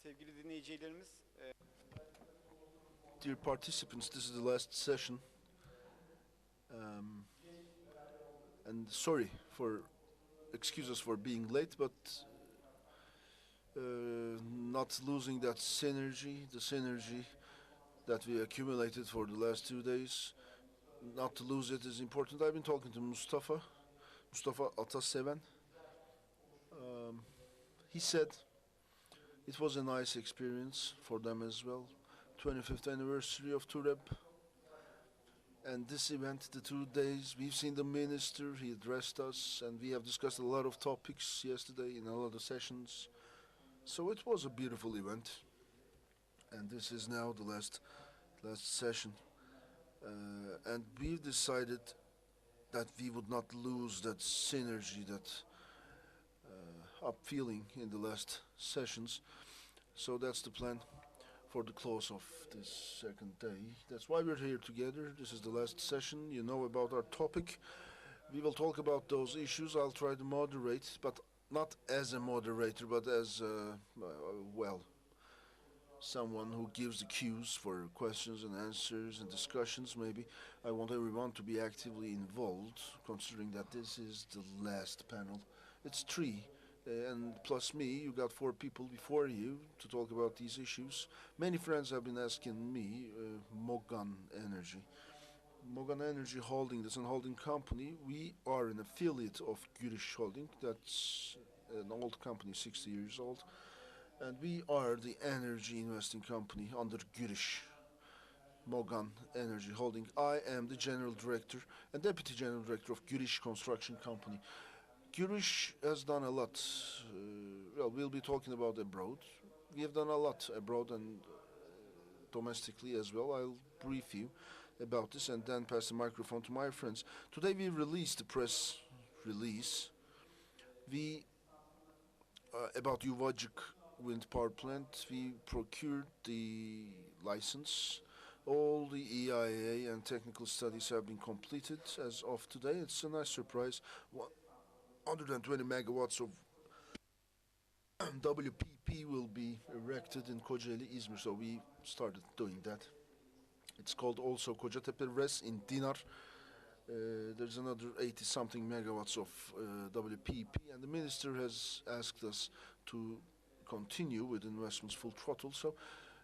Sevgili dinleyicilerimiz, Dear participants, this is the last session. And sorry for excuses for being late, but not losing that synergy, the synergy that we accumulated for the last 2 days. Not to lose it is important. I've been talking to Mustafa Ataseven. He said it was a nice experience for them as well. 25th anniversary of TWEC. And this event, the 2 days, we've seen the minister, he addressed us, and we have discussed a lot of topics yesterday in a lot of sessions. So it was a beautiful event. And this is now the last session. And we've decided that we would not lose that synergy, that up feeling in the last sessions. So that's the plan for the close of this second day. That's why we're here together. This is the last session. You know about our topic. We will talk about those issues. I'll try to moderate, but not as a moderator, but as, someone who gives the cues for questions and answers and discussions. Maybe I want everyone to be actively involved, considering that this is the last panel. It's three. And plus me, you got 4 people before you to talk about these issues. Many friends have been asking me, Mogan Energy. Mogan Energy Holding, that's an holding company. We are an affiliate of Girish Holding, that's an old company, 60 years old. And we are the energy investing company under Girish. Mogan Energy Holding. I am the General Director and Deputy General Director of Girish Construction Company. Girish has done a lot. We'll be talking about abroad. We have done a lot abroad and domestically as well. I'll brief you about this and then pass the microphone to my friends. Today we released the press release about Yuvajik wind power plant. We procured the license. All the EIA and technical studies have been completed as of today. It's a nice surprise. 120 megawatts of WPP will be erected in Kocaeli, Izmir, so we started doing that. It's called also Kocatepe Res in Dinar. There's another 80-something megawatts of WPP, and the minister has asked us to continue with investments full throttle. So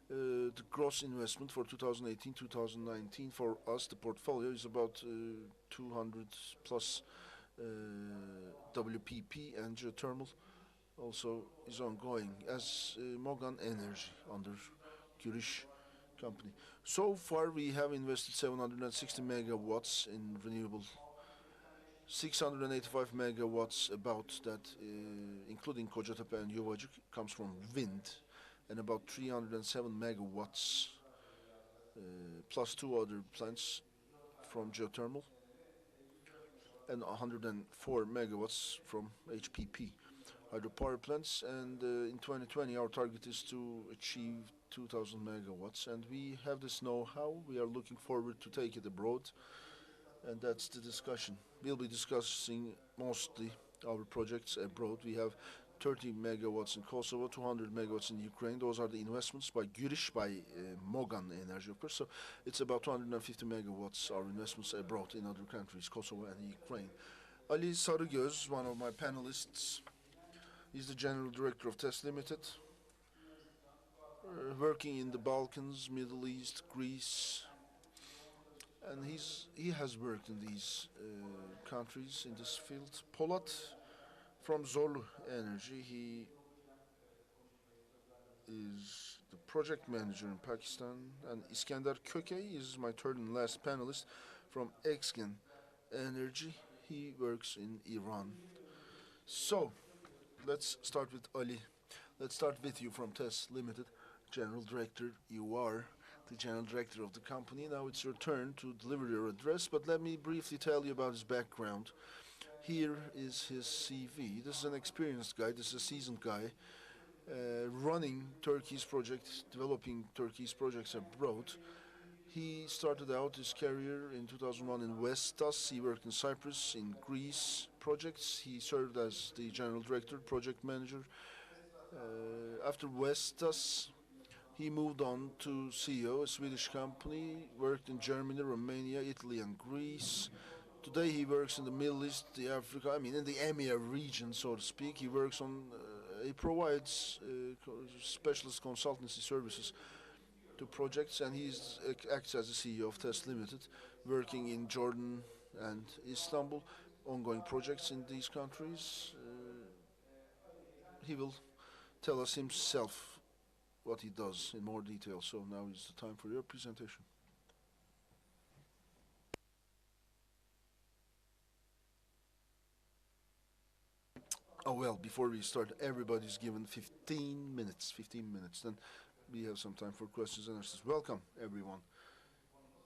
the gross investment for 2018-2019 for us, the portfolio, is about 200 plus WPP, and geothermal also is ongoing as Mogan Energy under Girish company. So far we have invested 760 megawatts in renewable, 685 megawatts about that, including Kocatepe and Yuvajik, comes from wind, and about 307 megawatts plus 2 other plants from geothermal, and 104 megawatts from HPP, hydropower plants. And in 2020 our target is to achieve 2,000 megawatts, and we have this know-how. We are looking forward to take it abroad, and that's the discussion. We'll be discussing mostly our projects abroad. We have 30 megawatts in Kosovo, 200 megawatts in Ukraine. Those are the investments by Girish, by Mogan Energy, of course. So it's about 250 megawatts, our investments abroad in other countries, Kosovo and Ukraine. Ali Sarıgöz, one of my panelists, he's the General Director of TES Limited, working in the Balkans, Middle East, Greece, and he has worked in these countries in this field. Polat from Zorlu Energy, he is the project manager in Pakistan, and Iskender Köke is my third and last panelist from Exgen Energy. He works in Iran. So, let's start with Ali. Let's start with you from TES Limited, General Director. You are the General Director of the company. Now it's your turn to deliver your address, but let me briefly tell you about his background. Here is his CV. This is an experienced guy, this is a seasoned guy, running Turkey's projects, developing Turkey's projects abroad. He started out his career in 2001 in Vestas. He worked in Cyprus, in Greece projects. He served as the General Director, Project Manager, After Vestas, he moved on to CEO, a Swedish company, worked in Germany, Romania, Italy, and Greece. Today he works in the Middle East, the Africa, I mean in the EMEA region, so to speak. He works on, he provides specialist consultancy services to projects, and he acts as the CEO of Test Limited, working in Jordan and Istanbul, ongoing projects in these countries. He will tell us himself what he does in more detail. So now is the time for your presentation. Oh well, before we start, everybody's given 15 minutes. 15 minutes. Then we have some time for questions and answers. Welcome, everyone.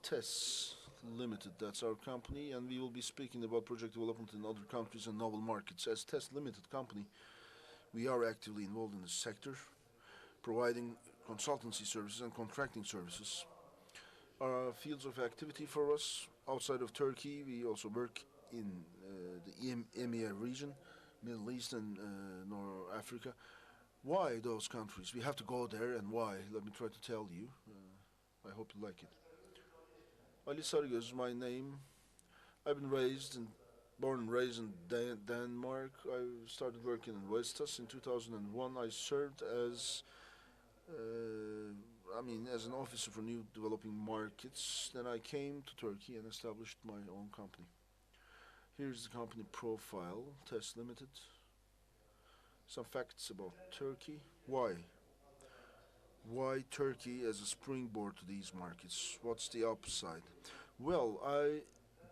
TESS Limited, that's our company, and we will be speaking about project development in other countries and novel markets. As TESS Limited company, we are actively involved in the sector, providing consultancy services and contracting services. Our fields of activity for us outside of Turkey, we also work in the EMEA region, Middle East and North Africa. Why those countries? We have to go there, and why? Let me try to tell you. I hope you like it. Ali Sarıgöz is my name. I've been born and raised in Denmark. I started working in Vestas in 2001. I served as, as an officer for new developing markets. Then I came to Turkey and established my own company. Here's the company profile, Test Limited. Some facts about Turkey. Why? Why Turkey as a springboard to these markets? What's the upside? Well, I've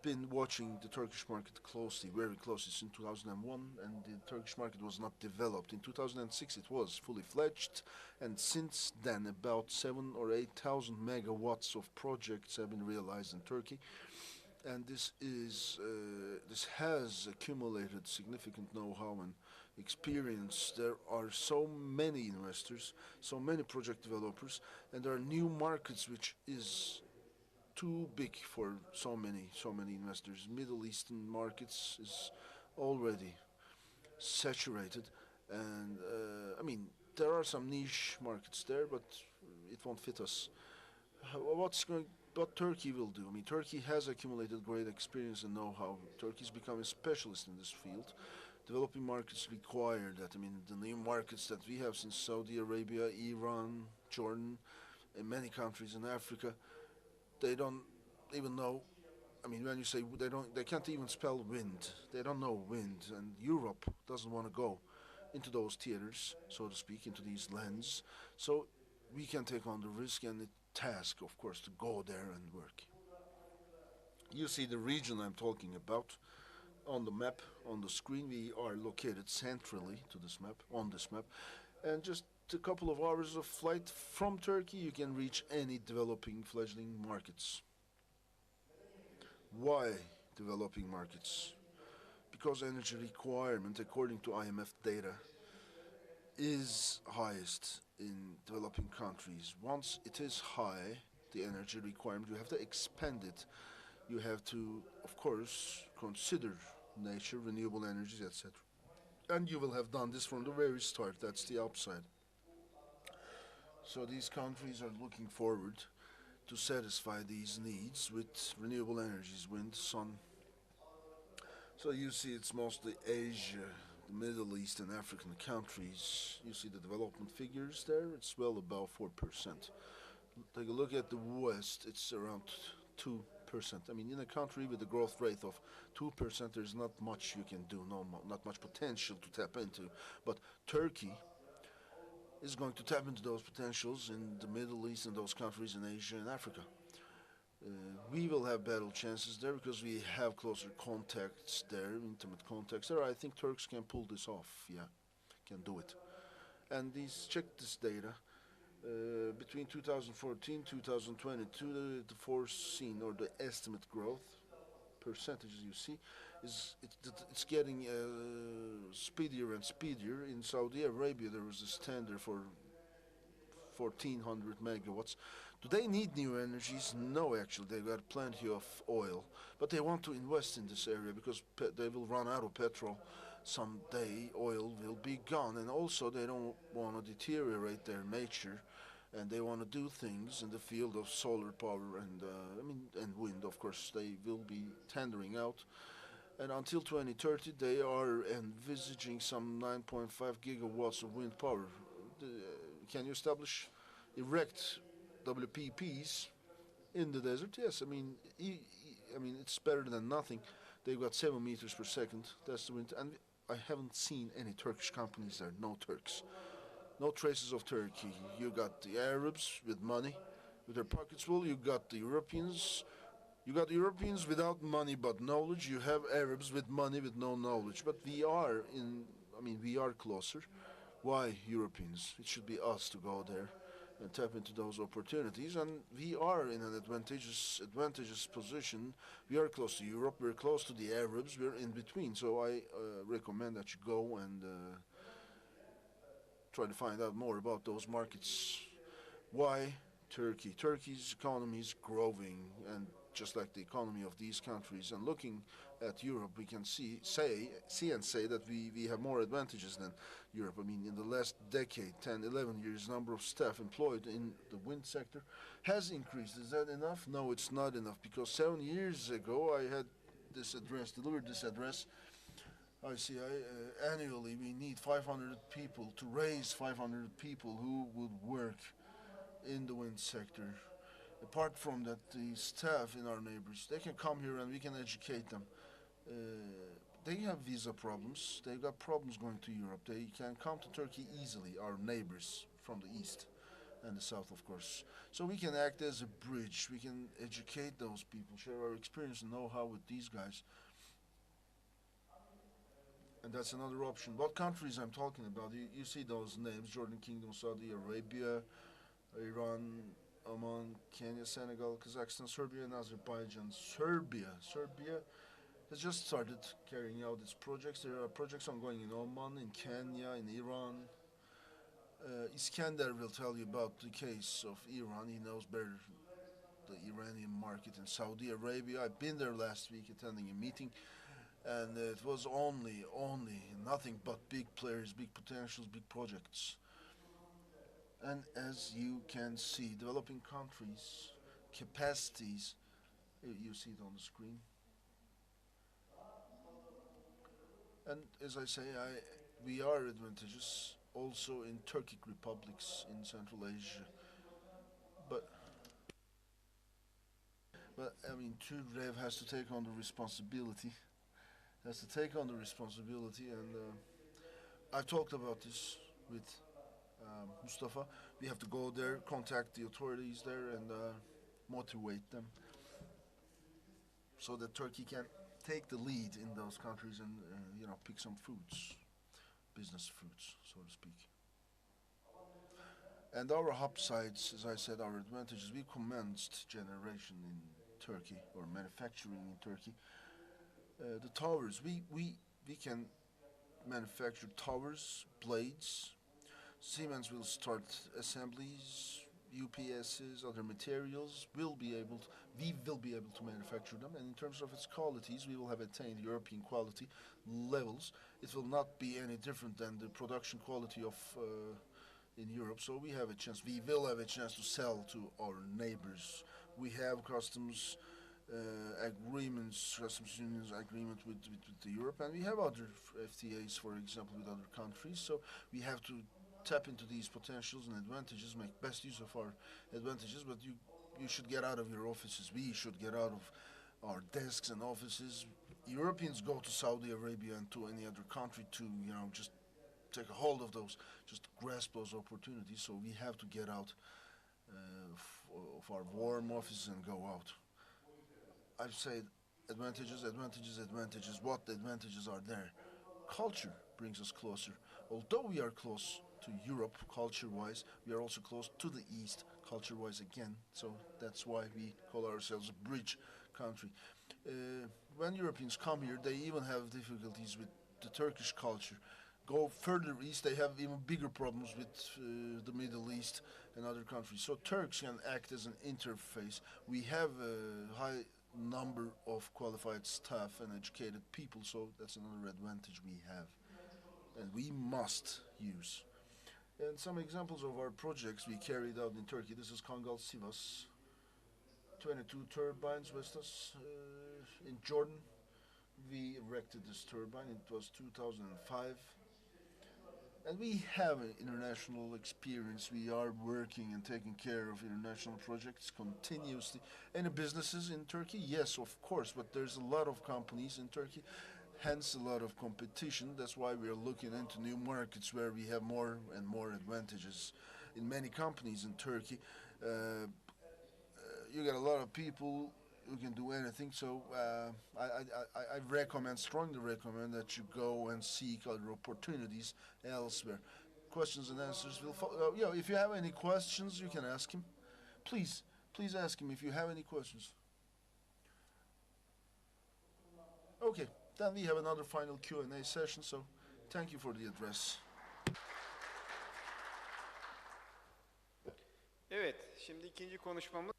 been watching the Turkish market closely, very closely, since 2001, and the Turkish market was not developed. In 2006, it was fully fledged, and since then, about 7 or 8,000 megawatts of projects have been realized in Turkey. And this has accumulated significant know-how and experience. There are so many investors, so many project developers, and there are new markets which is too big for so many investors. Middle Eastern markets is already saturated, and there are some niche markets there, but it won't fit us. What Turkey will do? Turkey has accumulated great experience and know-how. Turkey's become a specialist in this field. Developing markets require that. The new markets that we have since Saudi Arabia, Iran, Jordan, and many countries in Africa, they don't even know. When you say they can't even spell wind. They don't know wind, and Europe doesn't want to go into those theaters, so to speak, into these lands. So we can take on the risk and the task, of course, to go there and work. You see the region I'm talking about on the map, on the screen. We are located centrally to this map, on this map, and just a couple of hours of flight from Turkey, you can reach any developing fledgling markets. Why developing markets? Because energy requirement, according to IMF data, is highest in developing countries. Once it is high, the energy requirement, you have to expand it. You have to, of course, consider nature, renewable energies, etc. And you will have done this from the very start. That's the upside. So these countries are looking forward to satisfy these needs with renewable energies, wind, sun. So you see it's mostly Asia, the Middle East and African countries. You see the development figures there, it's well above 4%. Take a look at the West, it's around 2%. In a country with a growth rate of 2%, there's not much you can do, not much potential to tap into. But Turkey is going to tap into those potentials in the Middle East and those countries in Asia and Africa. We will have better chances there because we have closer contacts there, intimate contacts there. I think Turks can pull this off, can do it. And check this data. Between 2014 2022, the foreseen or the estimate growth percentages you see it's getting speedier and speedier. In Saudi Arabia, there was a standard for 1400 megawatts. Do they need new energies? No, actually, they've got plenty of oil, but they want to invest in this area because they will run out of petrol. someday oil will be gone, and also they don't want to deteriorate their nature, and they want to do things in the field of solar power and and wind. Of course, they will be tendering out, and until 2030, they are envisaging some 9.5 gigawatts of wind power. Can you establish, erect WPPs in the desert? Yes, I mean it's better than nothing. They've got 7 meters per second. That's the wind, and I haven't seen any Turkish companies there. No Turks, no traces of Turkey. You got the Arabs with money, with their pockets full. You got the Europeans. You got Europeans without money but knowledge. You have Arabs with money with no knowledge. But we are in. I mean, we are closer. Why Europeans? It should be us to go there and tap into those opportunities. And we are in an advantageous position. We are close to Europe. We're close to the Arabs. We're in between. So I recommend that you go and try to find out more about those markets. Why Turkey? Turkey's economy is growing, and just like the economy of these countries. And looking at Europe, we can say that we have more advantages than Europe. I mean, in the last decade, 10, 11 years, number of staff employed in the wind sector has increased. Is that enough? No, it's not enough, because 7 years ago I had delivered this address. Annually we need 500 people to raise 500 people who would work in the wind sector. Apart from that, the staff in our neighbors, they can come here and we can educate them. Uh, they have visa problems. They've got problems going to Europe. They can come to Turkey easily, our neighbors from the east and the south, of course. So we can act as a bridge. We can educate those people, share our experience and know-how with these guys. And that's another option. What countries I'm talking about? You see those names: Jordan Kingdom, Saudi Arabia, Iran, Oman, Kenya, Senegal, Kazakhstan, Serbia, and Azerbaijan. Serbia has just started carrying out its projects. There are projects ongoing in Oman, in Kenya, in Iran. Iskender will tell you about the case of Iran. He knows better the Iranian market. In Saudi Arabia, I've been there last week attending a meeting, and it was only nothing but big players, big potentials, big projects. And as you can see, developing countries, capacities, you see it on the screen. And as I say, we are advantageous also in Turkic republics in Central Asia. But I mean, Turrev has to take on the responsibility. Has to take on the responsibility, and I talked about this with Mustafa. We have to go there, contact the authorities there, and motivate them so that Turkey can take the lead in those countries and pick some fruits, business fruits, so to speak. And our hub sites, as I said, our advantages. We commenced generation in Turkey, or manufacturing in Turkey. The towers, we can manufacture towers, blades. Siemens will start assemblies, UPSs, other materials. We will be able to manufacture them, and in terms of its qualities, we will have attained European quality levels. It will not be any different than the production quality of in Europe. So we have a chance. We will have a chance to sell to our neighbors. We have customs agreements, customs unions agreement with the Europe, and we have other FTAs, for example, with other countries. So we have to tap into these potentials and advantages, make best use of our advantages. But you should get out of your offices. We should get out of our desks and offices. Europeans go to Saudi Arabia and to any other country to just take a hold of those, just grasp those opportunities. So we have to get out of our warm offices and go out. I've said advantages, advantages, advantages. What advantages are there? Culture brings us closer. Although we are close to Europe culture-wise, we are also close to the East culture-wise again. So that's why we call ourselves a bridge country. When Europeans come here, they even have difficulties with the Turkish culture. Go further east, they have even bigger problems with the Middle East and other countries. So Turks can act as an interface. We have high number of qualified staff and educated people. So that's another advantage we have, and we must use. And some examples of our projects we carried out in Turkey. This is Kangal Sivas, 22 turbines, Vestas. In Jordan, we erected this turbine. It was 2005. And we have an international experience. We are working and taking care of international projects continuously. Any businesses in Turkey? Yes, of course, but there's a lot of companies in Turkey, hence a lot of competition. That's why we are looking into new markets where we have more and more advantages. In many companies in Turkey, you got a lot of people who can do anything. So I recommend, strongly recommend that you go and seek other opportunities elsewhere. Questions and answers will follow. If you have any questions, you can ask him. Please, please ask him if you have any questions. Okay, then we have another final Q&A session. So thank you for the address. Evet, şimdi ikinci konuşmamız.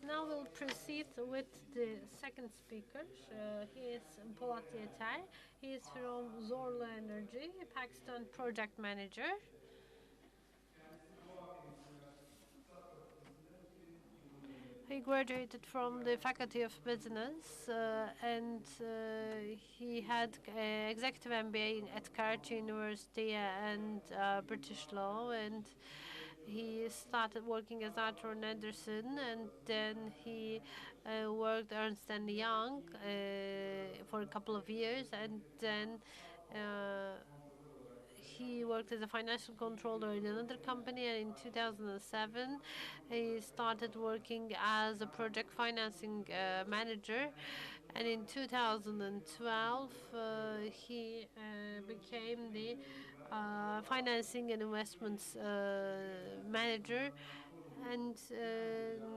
Now we'll proceed with the second speaker. He is Polat Yeter. He is from Zorlu Energy, Pakistan project manager. He graduated from the Faculty of Business and he had executive MBA at Karachi University and British Law, and he started working as Arthur and Anderson, and then he worked Ernst and Young for a couple of years, and then he worked as a financial controller in another company, and in 2007 he started working as a project financing manager, and in 2012 he became the financing and investments manager, and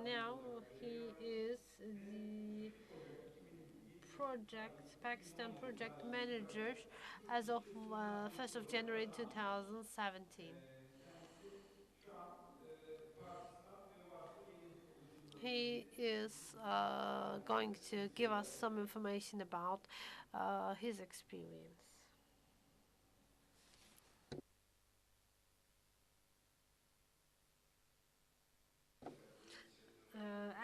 now he is the Pakistan project manager as of 1st of January 2017. He is going to give us some information about his experience.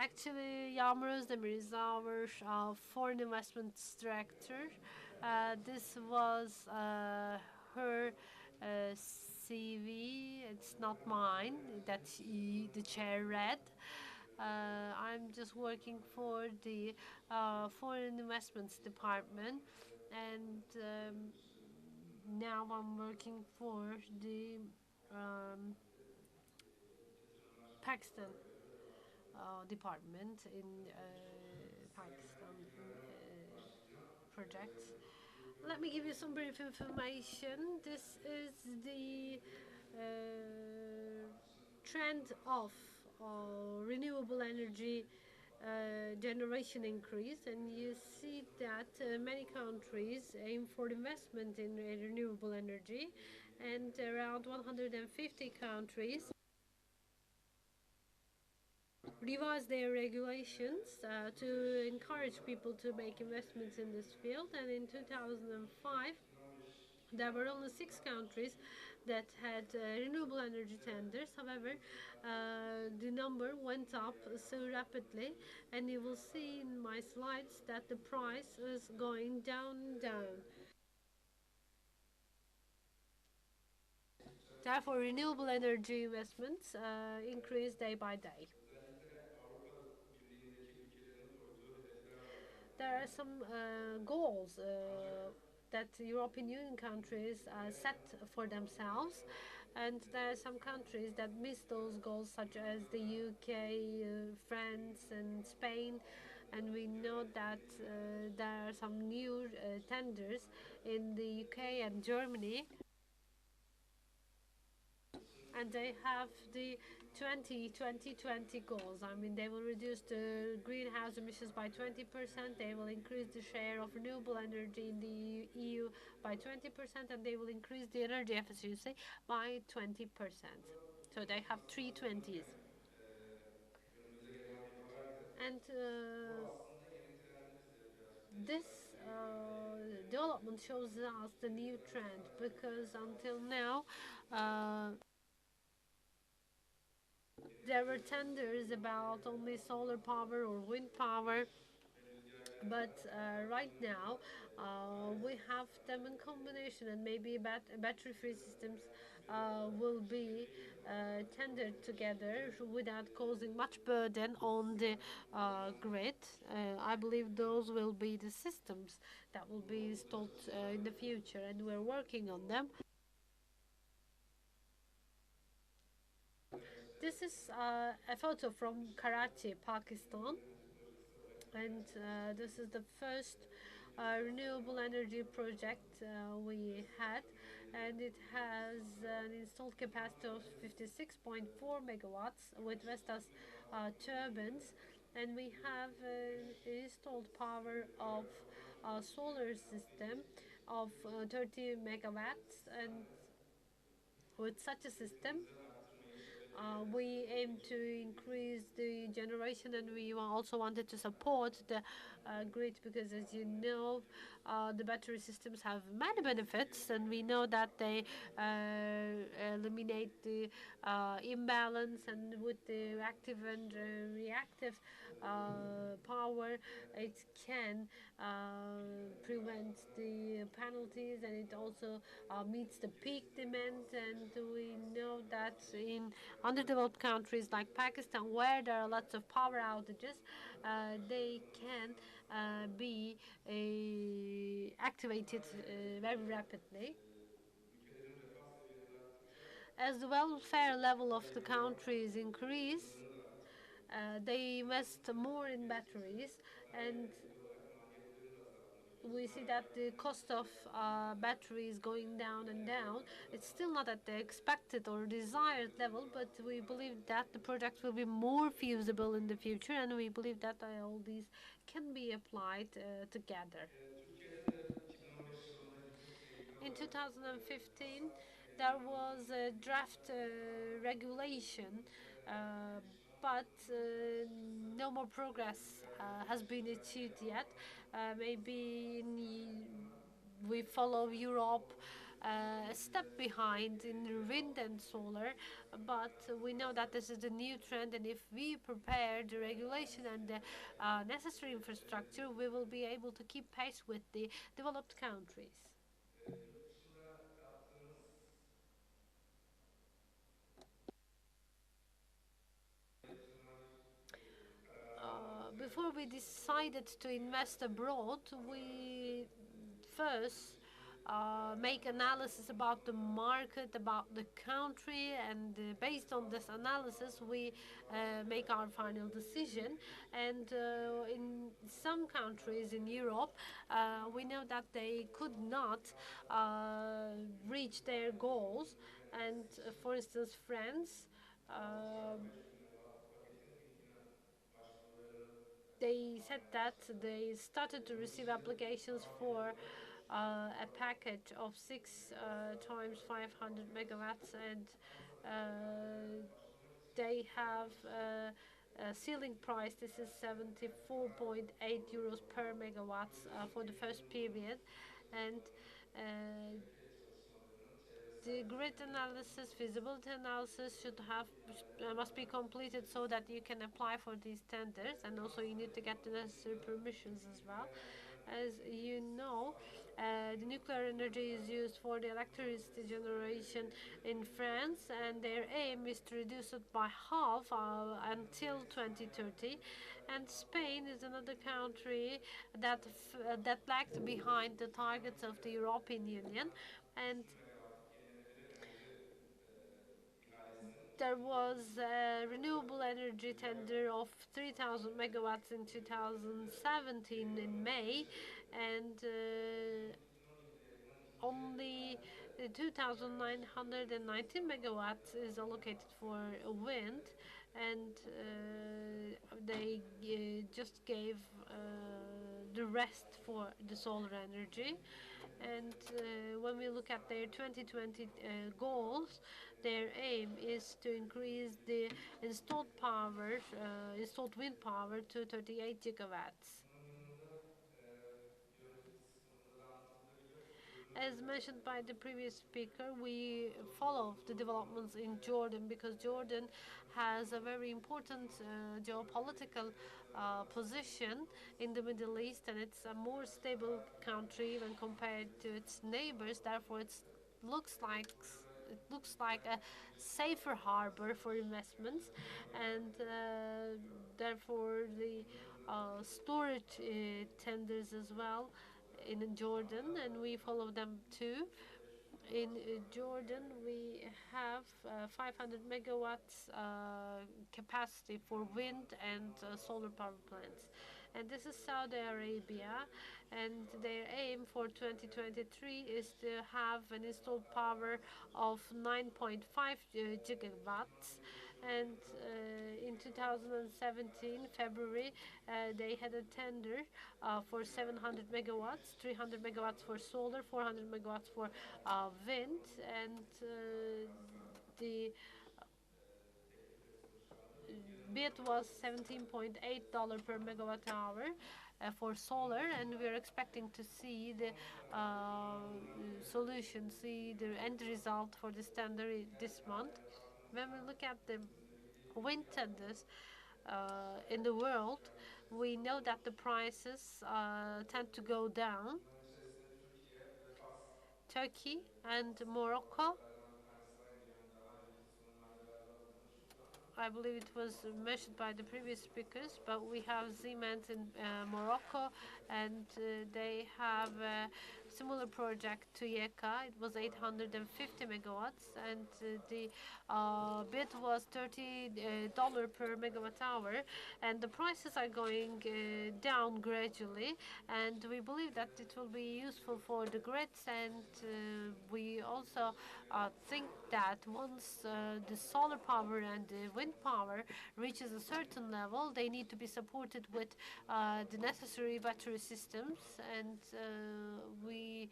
Actually, Yağmur Özdemir is our foreign investments director. This was her CV. It's not mine that the chair read. I'm just working for the foreign investments department, and now I'm working for the Pakistan department in Pakistan projects. Let me give you some brief information. This is the trend of renewable energy generation increase, and you see that many countries aim for investment in renewable energy, and around 150 countries revise their regulations to encourage people to make investments in this field. And in 2005, there were only 6 countries that had renewable energy tenders. However, the number went up so rapidly, and you will see in my slides that the price is going down. Therefore, renewable energy investments increase day by day. There are some goals that European Union countries set for themselves, and there are some countries that miss those goals, such as the UK, France, and Spain. And we know that there are some new tenders in the UK and Germany, and they have the 20 goals. I mean, they will reduce the greenhouse emissions by 20%, they will increase the share of renewable energy in the EU by 20%, and they will increase the energy efficiency by 20%. So they have three 20s. And This development shows us the new trend because until now there were tenders about only solar power or wind power, but right now we have them in combination, and maybe battery free systems will be tendered together without causing much burden on the grid. I believe those will be the systems that will be installed in the future, and we're working on them. This is a photo from Karachi, Pakistan, and this is the first renewable energy project we had, and it has an installed capacity of 56.4 megawatts with Vestas turbines, and we have an installed power of a solar system of 30 megawatts, and with such a system we aim to increase the generation, and we also wanted to support the grid because, as you know, the battery systems have many benefits, and we know that they eliminate the imbalance, and with the active and reactive power, it can prevent the penalties, and it also meets the peak demand. And we know that in underdeveloped countries like Pakistan, where there are lots of power outages, they can be activated very rapidly. As the welfare level of the countries increase, they invest more in batteries, and we see that the cost of batteries going down and down. It's still not at the expected or desired level, but we believe that the project will be more feasible in the future, and we believe that all these can be applied together. In 2015, there was a draft regulation, uh, but no more progress has been achieved yet. Maybe we follow Europe a step behind in wind and solar, but we know that this is the new trend, and if we prepare the regulation and the necessary infrastructure, we will be able to keep pace with the developed countries. Before we decided to invest abroad, we first make analysis about the market, about the country, and based on this analysis, we make our final decision. And in some countries in Europe, we know that they could not reach their goals. And for instance, France. They said that they started to receive applications for a package of 6 times 500 megawatts, and they have a ceiling price. This is 74.8 euros per megawatts for the first period, and the grid analysis, feasibility analysis must be completed so that you can apply for these tenders, and also you need to get the necessary permissions as well. As you know, the nuclear energy is used for the electricity generation in France, and their aim is to reduce it by half until 2030. And Spain is another country that lagged behind the targets of the European Union, and there was a renewable energy tender of 3,000 megawatts in 2017 in May, and only 2,919 megawatts is allocated for wind, and they just gave the rest for the solar energy. And when we look at their 2020 goals, their aim is to increase the installed wind power to 38 gigawatts. As mentioned by the previous speaker, we follow the developments in Jordan because Jordan has a very important geopolitical position in the Middle East, and it's a more stable country when compared to its neighbors. Therefore, looks like it looks like a safer harbor for investments, and therefore the storage tenders as well in Jordan, and we follow them too. In Jordan, we have 500 megawatts capacity for wind and solar power plants. And this is Saudi Arabia, and their aim for 2023 is to have an installed power of 9.5 gigawatts. And in 2017, February, they had a tender for 700 megawatts, 300 megawatts for solar, 400 megawatts for wind, and the bid was $17.8 per megawatt hour for solar, and we're expecting to see the solution, see the end result for this tender this month. When we look at the wind tenders in the world, we know that the prices tend to go down. Turkey and Morocco, I believe it was mentioned by the previous speakers, but we have Siemens in Morocco, and they have a similar project to TWEC. It was 850 megawatts, and the bid was $30 per megawatt hour, and the prices are going down gradually, and we believe that it will be useful for the grids, and we also think that once the solar power and the wind power reaches a certain level, they need to be supported with the necessary battery systems, and we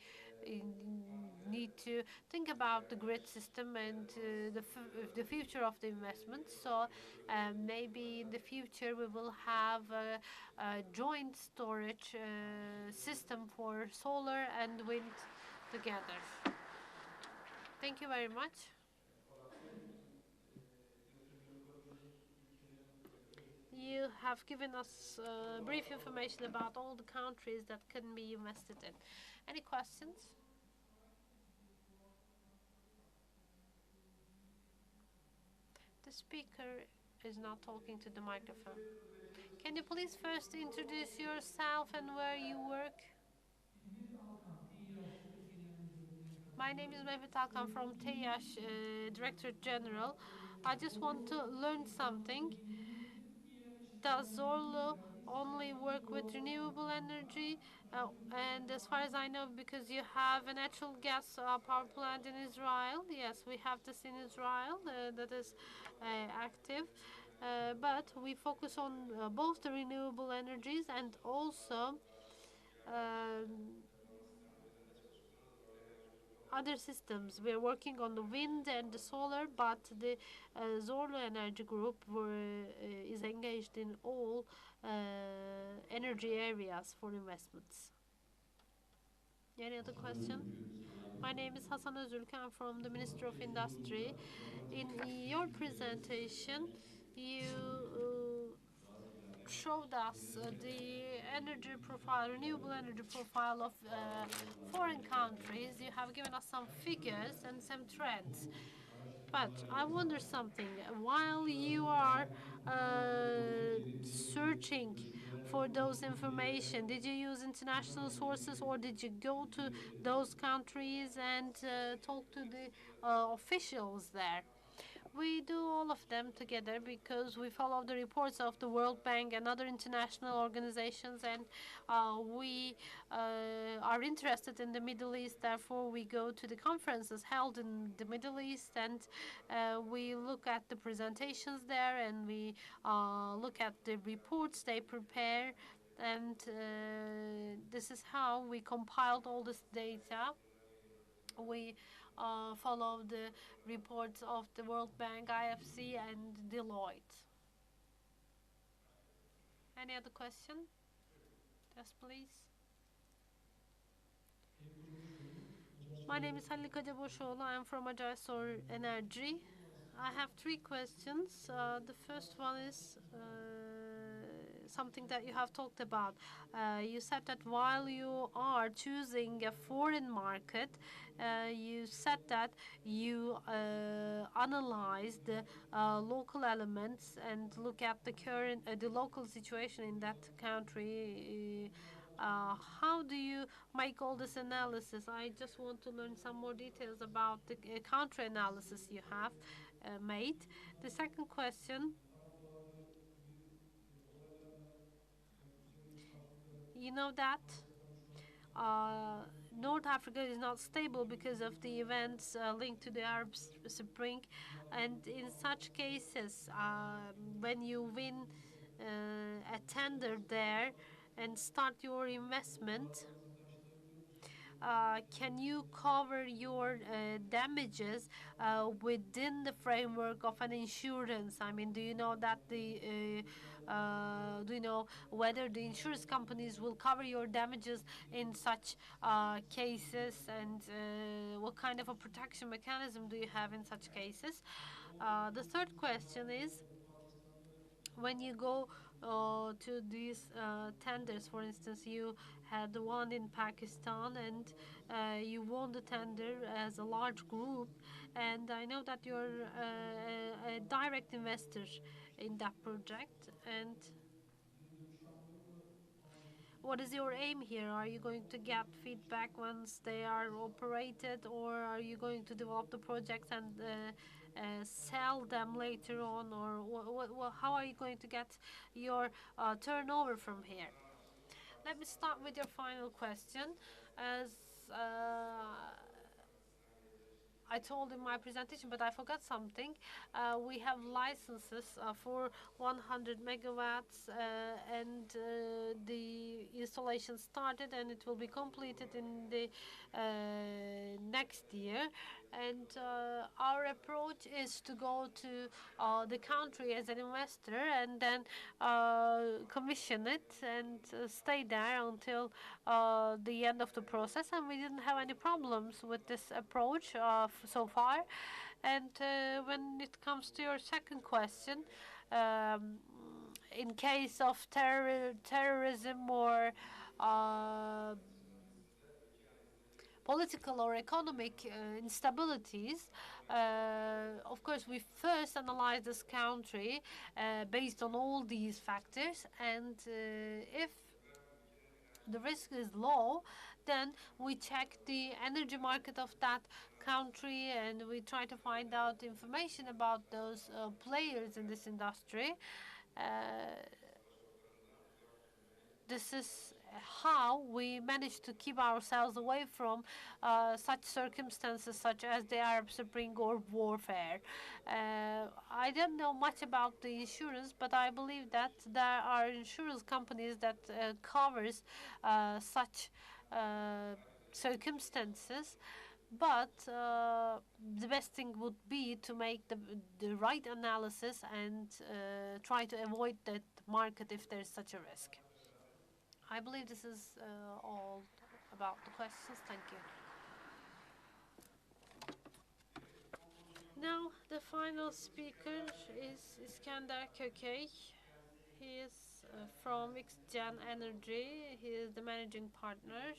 need to think about the grid system and the future of the investment. So maybe in the future we will have a joint storage system for solar and wind together. Thank you very much. You have given us brief information about all the countries that can be invested in. Any questions? The speaker is not talking to the microphone. Can you please first introduce yourself and where you work? My name is Mehmet Alkan from TEAŞ, Director General. I just want to learn something. Does Zorlu only work with renewable energy? And as far as I know, because you have a natural gas power plant in Israel. Yes, we have this in Israel that is active. But we focus on both the renewable energies and also other systems. We are working on the wind and the solar, but the Zorlu Energy Group is engaged in all energy areas for investments. Any other question? My name is Hasan Özülk. I'm from the Ministry of Industry. In your presentation, you showed us the energy profile, renewable energy profile of foreign countries. You have given us some figures and some trends. But I wonder something. While you are searching for those information, did you use international sources or did you go to those countries and talk to the officials there? We do all of them together because we follow the reports of the World Bank and other international organizations, and we are interested in the Middle East. Therefore, we go to the conferences held in the Middle East, and we look at the presentations there, and we look at the reports they prepare, and this is how we compiled all this data. We follow the reports of the World Bank, IFC, and Deloitte. Any other question? Yes, please. My name is Halil Kacaboşoğlu. I am from Acarsoy Energy. I have three questions. The first one is something that you have talked about. You said that while you are choosing a foreign market, you said that you analyze the local elements and look at the current, the local situation in that country. How do you make all this analysis? I just want to learn some more details about the country analysis you have made. The second question, you know that uh, North Africa is not stable because of the events linked to the Arab Spring, and in such cases, when you win a tender there and start your investment, can you cover your damages within the framework of an insurance? I mean, do you know that do you know whether the insurance companies will cover your damages in such cases, and what kind of a protection mechanism do you have in such cases? The third question is, when you go to these tenders, for instance, you had one in Pakistan, and you won the tender as a large group, and I know that you're a direct investor in that project. And what is your aim here? Are you going to get feedback once they are operated, or are you going to develop the projects and sell them later on, or how are you going to get your turnover from here? Let me start with your final question. As I told in my presentation, but I forgot something. We have licenses for 100 megawatts, and the installation started, and it will be completed in the next year. And our approach is to go to the country as an investor, and then commission it and stay there until the end of the process. And we didn't have any problems with this approach so far. And when it comes to your second question, in case of terrorism or political or economic instabilities, of course, we first analyze this country based on all these factors, and if the risk is low, then we check the energy market of that country, and we try to find out information about those players in this industry. Uh, this is how we manage to keep ourselves away from such circumstances such as the Arab Spring or warfare. I don't know much about the insurance, but I believe that there are insurance companies that covers such circumstances. But the best thing would be to make the right analysis and try to avoid that market if there's such a risk. I believe this is all about the questions. Thank you. Now, the final speaker is Iskender Kökey. He is from XGen Energy. He is the managing partner.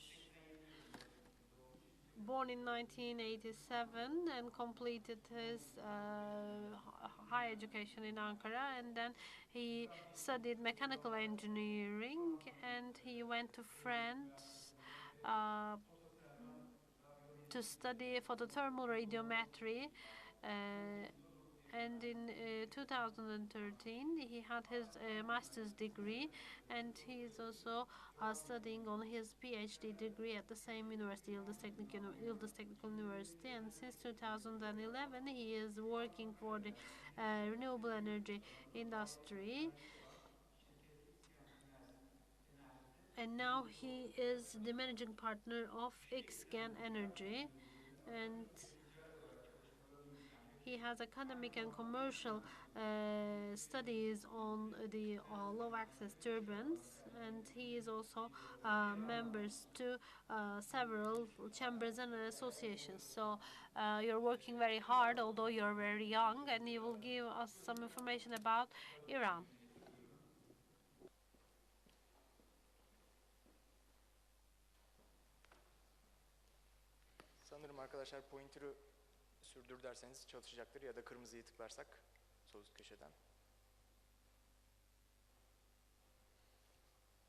Born in 1987 and completed his higher education in Ankara, and then he studied mechanical engineering, and he went to France to study photothermal radiometry, and in 2013 he had his master's degree, and he is also studying on his PhD degree at the same university, Yıldız Technical University, and since 2011 he is working for the renewable energy industry, and now he is the managing partner of XGen Energy, and he has academic and commercial studies on the low access turbines, and he is also members to several chambers and associations. So you're working very hard, although you're very young, and you will give us some information about Iran. Sanırım arkadaşlar pointer'ı sürdür derseniz çalışacaktır ya da kırmızıyı tıklarsak sol üst köşeden.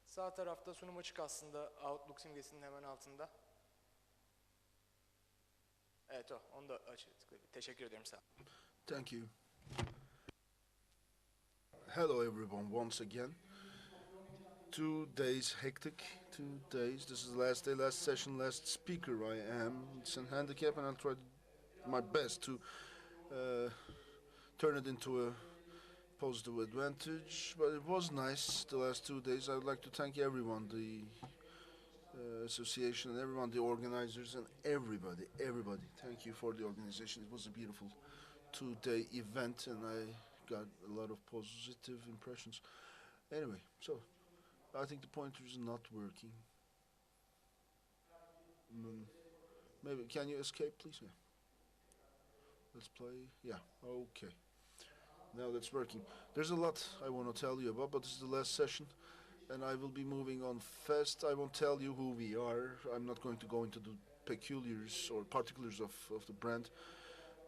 Sağ tarafta sunum açık aslında Outlook simgesinin hemen altında. Evet o, onu da açık tıklayabilir. Teşekkür ederim sağ olun. Thank you. Hello, everyone, once again. 2 days hectic, 2 days. This is the last day, last session, last speaker I am. It's a handicap, and I'll try my best to turn it into a positive advantage. But it was nice the last 2 days. I would like to thank everyone, the association and everyone, the organizers and everybody. Thank you for the organization. It was a beautiful 2-day event, and I got a lot of positive impressions. Anyway, so I think the pointer is not working. Maybe can you escape, please? Yeah. Let's play. Yeah. Okay. Now that's working. There's a lot I want to tell you about, but this is the last session, and I will be moving on fast. I won't tell you who we are. I'm not going to go into the peculiars or particulars of the brand,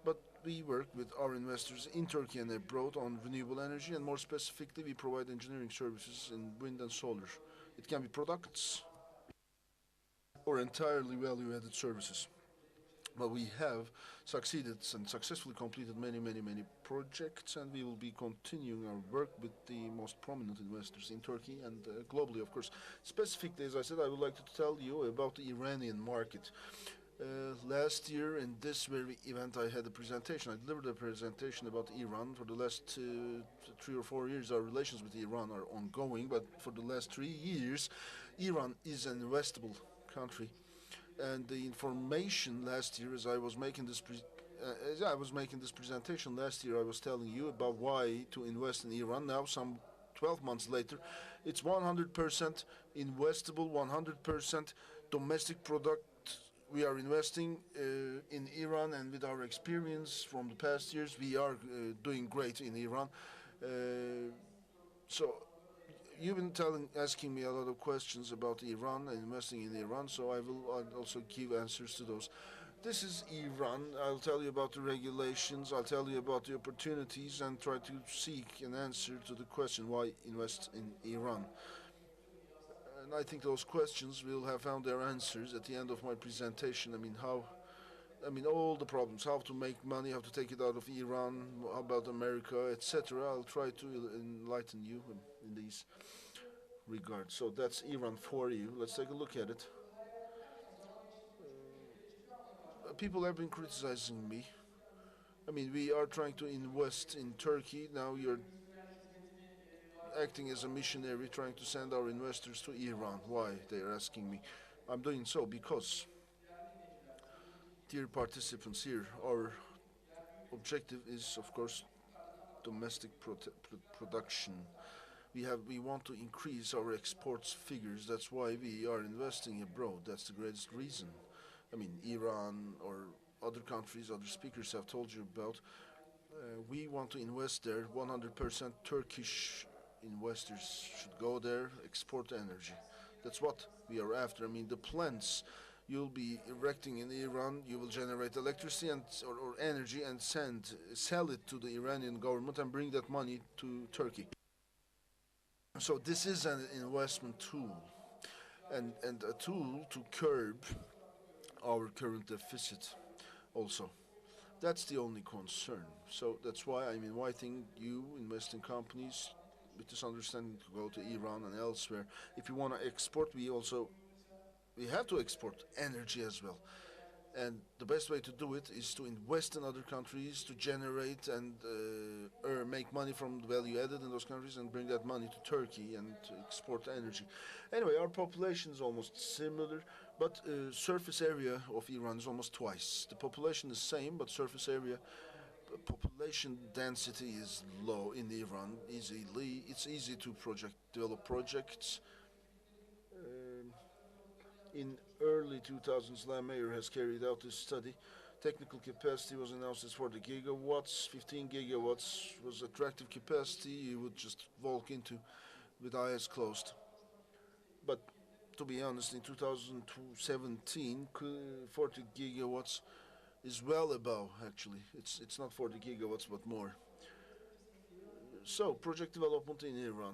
but we work with our investors in Turkey and abroad on renewable energy, and more specifically, we provide engineering services in wind and solar. It can be products or entirely value-added services. But we have succeeded and successfully completed many projects, and we will be continuing our work with the most prominent investors in Turkey and globally, of course. Specifically, as I said, I would like to tell you about the Iranian market. Last year, in this very event, I had a presentation. I delivered a presentation about Iran. For the last 3 or 4 years, our relations with Iran are ongoing, but for the last 3 years, Iran is an investable country. And the information last year, as I was making this presentation last year, I was telling you about why to invest in Iran. Now, some 12 months later, it's 100% investable, 100% domestic product. We are investing in Iran, and with our experience from the past years, we are doing great in Iran. So you've been asking me a lot of questions about Iran and investing in Iran, so I'll also give answers to those. This is Iran. I'll tell you about the regulations, I'll tell you about the opportunities, and try to seek an answer to the question why invest in Iran. And I think those questions will have found their answers at the end of my presentation. All the problems, how to make money, how to take it out of Iran, how about America, etc. I'll try to enlighten you in these regards. So that's Iran for you. Let's take a look at it. People have been criticizing me. We are trying to invest in Turkey. Now you're acting as a missionary, trying to send our investors to Iran. Why? They are asking me. I'm doing so because, dear participants here, our objective is, of course, domestic production. We want to increase our exports figures. That's why we are investing abroad. That's the greatest reason. Iran or other countries, other speakers have told you about. We want to invest there. 100% Turkish investors should go there, export energy. That's what we are after. The plants you'll be erecting in Iran, you will generate electricity or energy and sell it to the Iranian government and bring that money to Turkey. So this is an investment tool, and a tool to curb our current deficit also. That's the only concern. So that's why I'm inviting you, investing companies, with this understanding, to go to Iran and elsewhere. If you want to export, we have to export energy as well. And the best way to do it is to invest in other countries, to generate and make money from the value added in those countries and bring that money to Turkey and to export energy. Anyway, our population is almost similar, but surface area of Iran is almost twice. The population is same, but surface area population density is low in Iran. It's easy to develop projects. Um, in early 2000s, Mayer has carried out this study. Technical capacity was announced as 40 gigawatts. 15 gigawatts was attractive capacity you would just walk into with eyes closed. But to be honest, in 2017, 40 gigawatts is well above, actually. It's not 40 gigawatts, but more. So, project development in Iran.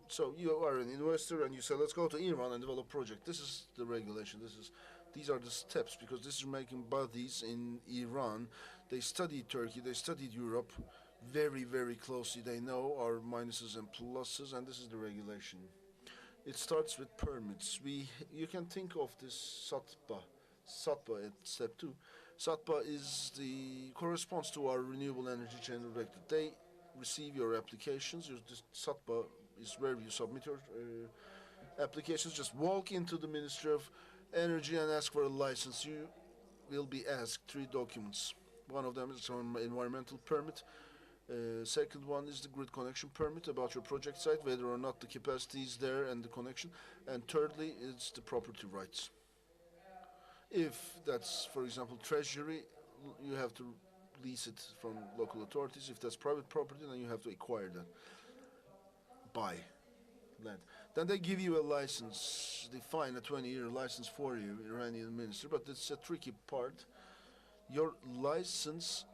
So, you are an investor and you say, let's go to Iran and develop project. This is the regulation. These are the steps, because this is making bodies in Iran. They studied Turkey, they studied Europe very, very closely. They know our minuses and pluses, and this is the regulation. It starts with permits. You can think of this SATBA at step two. SATBA corresponds to our renewable energy general director. They receive your applications. This SATBA is where you submit your applications. Just walk into the Ministry of Energy and ask for a license. You will be asked three documents. One of them is an environmental permit. Second one is the grid connection permit about your project site, whether or not the capacity is there and the connection. And thirdly, it's the property rights. If that's, for example, treasury, you have to lease it from local authorities. If that's private property, then you have to acquire that, buy land. Then they give you a license, define a 20-year license for you, Iranian minister, but it's a tricky part. Your license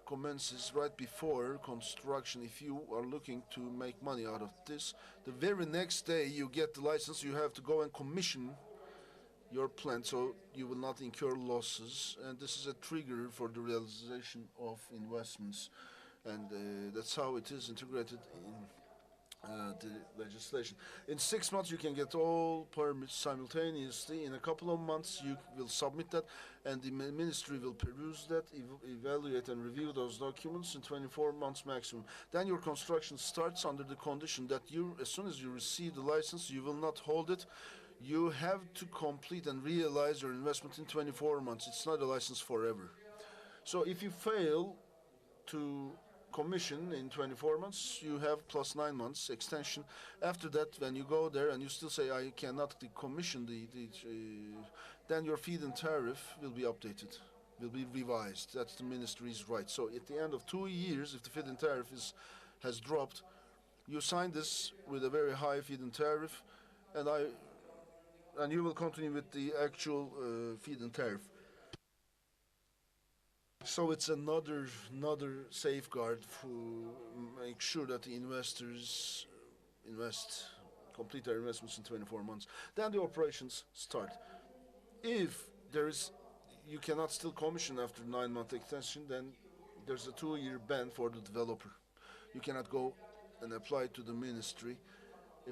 commences right before construction. If you are looking to make money out of this, the very next day you get the license, you have to go and commission your plant so you will not incur losses, and this is a trigger for the realization of investments, and that's how it is integrated in the legislation. In 6 months, you can get all permits simultaneously. In a couple of months, you will submit that, and the ministry will peruse that, evaluate and review those documents in 24 months maximum. Then your construction starts under the condition that as soon as you receive the license, you will not hold it. You have to complete and realize your investment in 24 months. It's not a license forever. So if you fail to commission in 24 months, you have plus 9 months extension. After that, when you go there and you still say, I cannot commission then your feed-in tariff will be updated, will be revised. That's the ministry's right. So at the end of 2 years, if the feed-in tariff has dropped, you sign this with a very high feed-in tariff, and you will continue with the actual feed-in tariff. So it's another safeguard to make sure that the investors complete their investments in 24 months. Then the operations start. If you cannot still commission after 9-month extension, then there's a 2-year ban for the developer. You cannot go and apply to the ministry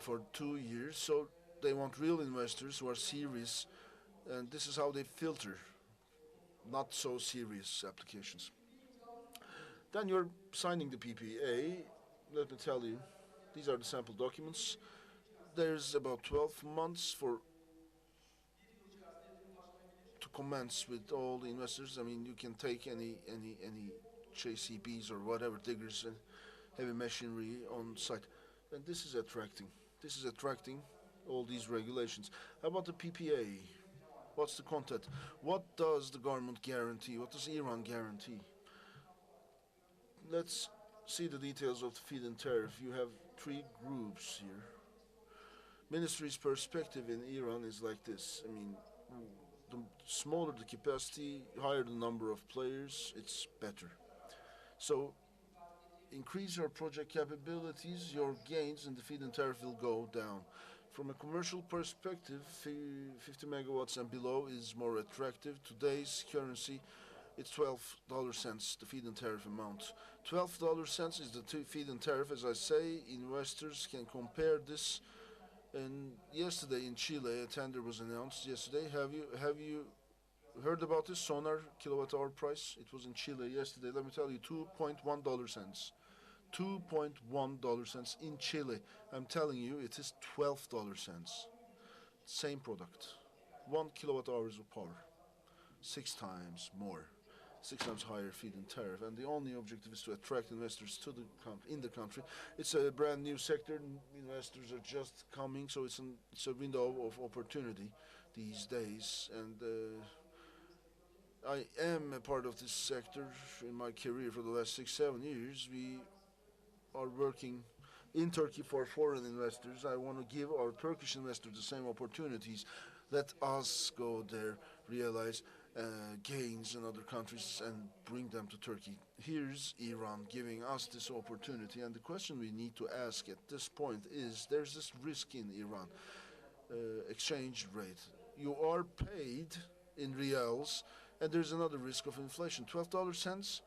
for 2 years. So they want real investors who are serious, and this is how they filter not so serious applications. Then you're signing the PPA. Let me tell you, these are the sample documents. There's about 12 months to commence with all the investors. I mean, you can take any JCBs or whatever, diggers and heavy machinery on site. And this is attracting all these regulations. How about the PPA? What's the content? What does the government guarantee? What does Iran guarantee? Let's see the details of the feed-in tariff. You have 3 groups here. Ministry's perspective in Iran is like this. I mean, the smaller the capacity, higher the number of players, it's better. So, increase your project capabilities, your gains in the feed-in tariff will go down. From a commercial perspective, 50 megawatts and below is more attractive. Today's currency, it's $12 the feed-in tariff amount. $12 is the feed-in tariff. As I say, investors can compare this. And yesterday in Chile, a tender was announced yesterday. Have you heard about this sonar kilowatt-hour price? It was in Chile yesterday. Let me tell you, $2.1. $2.1 in Chile. I'm telling you, it is $12. Same product. 1 kilowatt hours of power. 6 times more. six times higher feed-in tariff, and the only objective is to attract investors to the in the country. It's a brand new sector. Investors are just coming, so it's a window of opportunity these days, and I am a part of this sector in my career for the last 6, 7 years. We are working in Turkey for foreign investors. I want to give our Turkish investors the same opportunities. Let us go there, realize gains in other countries, and bring them to Turkey. Here's Iran giving us this opportunity, and the question we need to ask at this point is: there's this risk in Iran exchange rate. You are paid in reals, and there's another risk of inflation. $12 cents.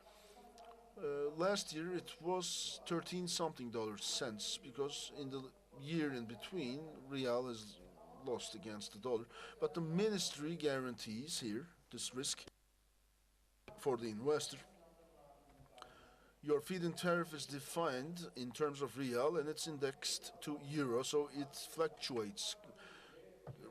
Last year it was 13 something dollar cents, because in the year in between, real has lost against the dollar. But the ministry guarantees here this risk for the investor. Your feed-in tariff is defined in terms of real, and it's indexed to euro, so it fluctuates.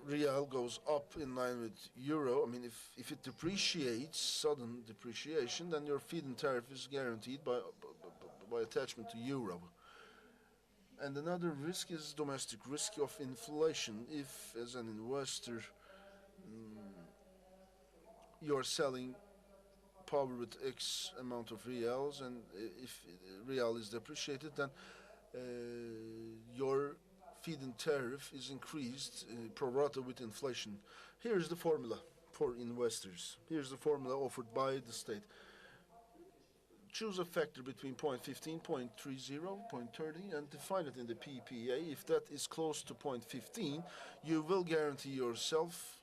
Real goes up in line with euro. I mean, if it depreciates, sudden depreciation, then your feed-in tariff is guaranteed by attachment to euro. And another risk is domestic risk of inflation. If, as an investor, you're selling power with X amount of reals, and if real is depreciated, then your feed-in tariff is increased pro rata with inflation. Here's the formula for investors. Here's the formula offered by the state. Choose a factor between 0.15, 0.30, 0.30, and define it in the PPA. If that is close to 0.15, you will guarantee yourself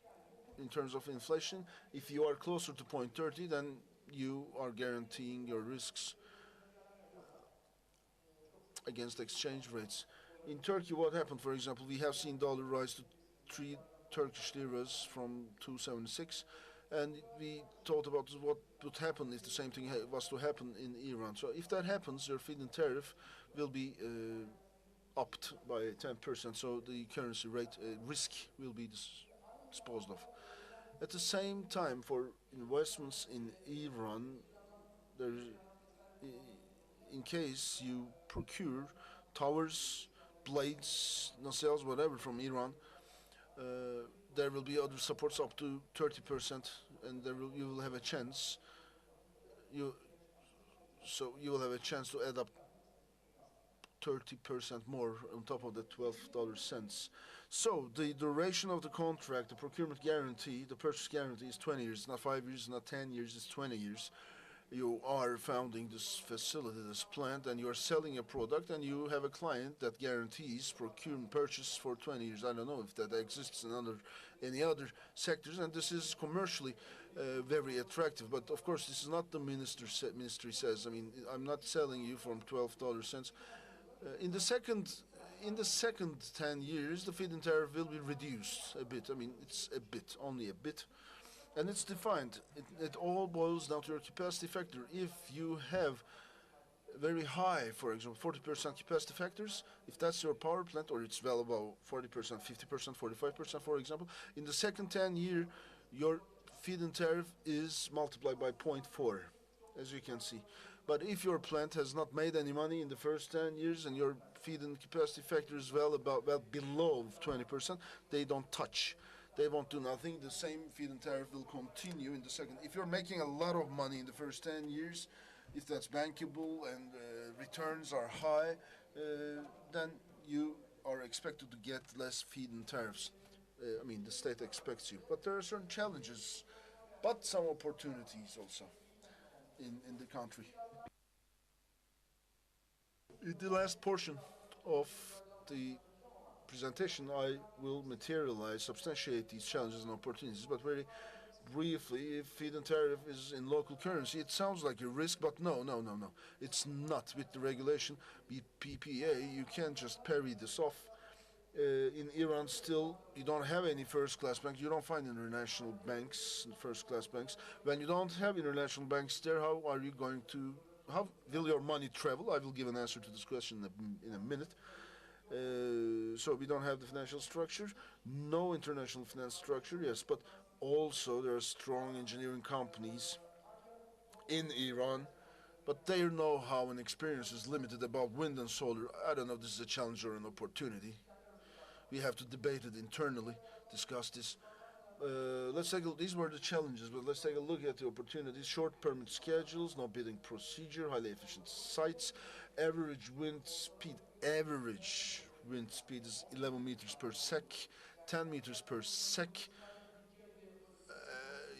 in terms of inflation. If you are closer to 0.30, then you are guaranteeing your risks against exchange rates. In Turkey, what happened, for example, we have seen dollar rise to 3 Turkish liras from 276, and we thought about what would happen if the same thing was to happen in Iran. So if that happens, your feed-in tariff will be upped by 10%, so the currency rate risk will be disposed of. At the same time, for investments in Iran, there, in case you procure towers, blades, nacelles, whatever from Iran, there will be other supports up to 30%, and you will have a chance. So you will have a chance to add up 30% more on top of the $12 cents. So the duration of the contract, the procurement guarantee, the purchase guarantee is 20 years, not 5 years, not 10 years, it's 20 years. You are founding this facility, this plant, and you are selling a product, and you have a client that guarantees procurement purchase for 20 years. I don't know if that exists in any other sectors, and this is commercially very attractive. But of course, this is not the ministry says. I mean, I'm not selling you from $12 cents. In the second 10 years, the feed-in tariff will be reduced a bit. I mean, it's a bit, only a bit. And it's defined. It all boils down to your capacity factor. If you have very high, for example, 40% capacity factors, if that's your power plant, or it's well above 40%, 50%, 45%, for example, in the second 10 year, your feed-in tariff is multiplied by 0.4, as you can see. But if your plant has not made any money in the first 10 years and your feed-in capacity factor is well below 20%, they don't touch. They won't do nothing. The same feed-in tariff will continue in the second. If you're making a lot of money in the first 10 years, if that's bankable and returns are high, then you are expected to get less feed-in tariffs. I mean, the state expects you. But there are certain challenges, but some opportunities also in the country. In the last portion of the presentation, I will substantiate these challenges and opportunities, but very briefly, if feed-in tariff is in local currency, it sounds like a risk, but no. It's not. With the regulation, PPA, you can't just parry this off. In Iran, still, you don't have any first-class banks. You don't find international banks, first-class banks. When you don't have international banks there, how will your money travel? I will give an answer to this question in a minute. So we don't have the financial structure, no international finance structure, yes, but also there are strong engineering companies in Iran, but their know-how and experience is limited about wind and solar. I don't know if this is a challenge or an opportunity. We have to debate it internally, discuss this. Let's take a, these were the challenges, but let's take a look at the opportunities. Short permit schedules, no bidding procedure, highly efficient sites, average wind speed. Average wind speed is 11 meters per sec, 10 meters per sec.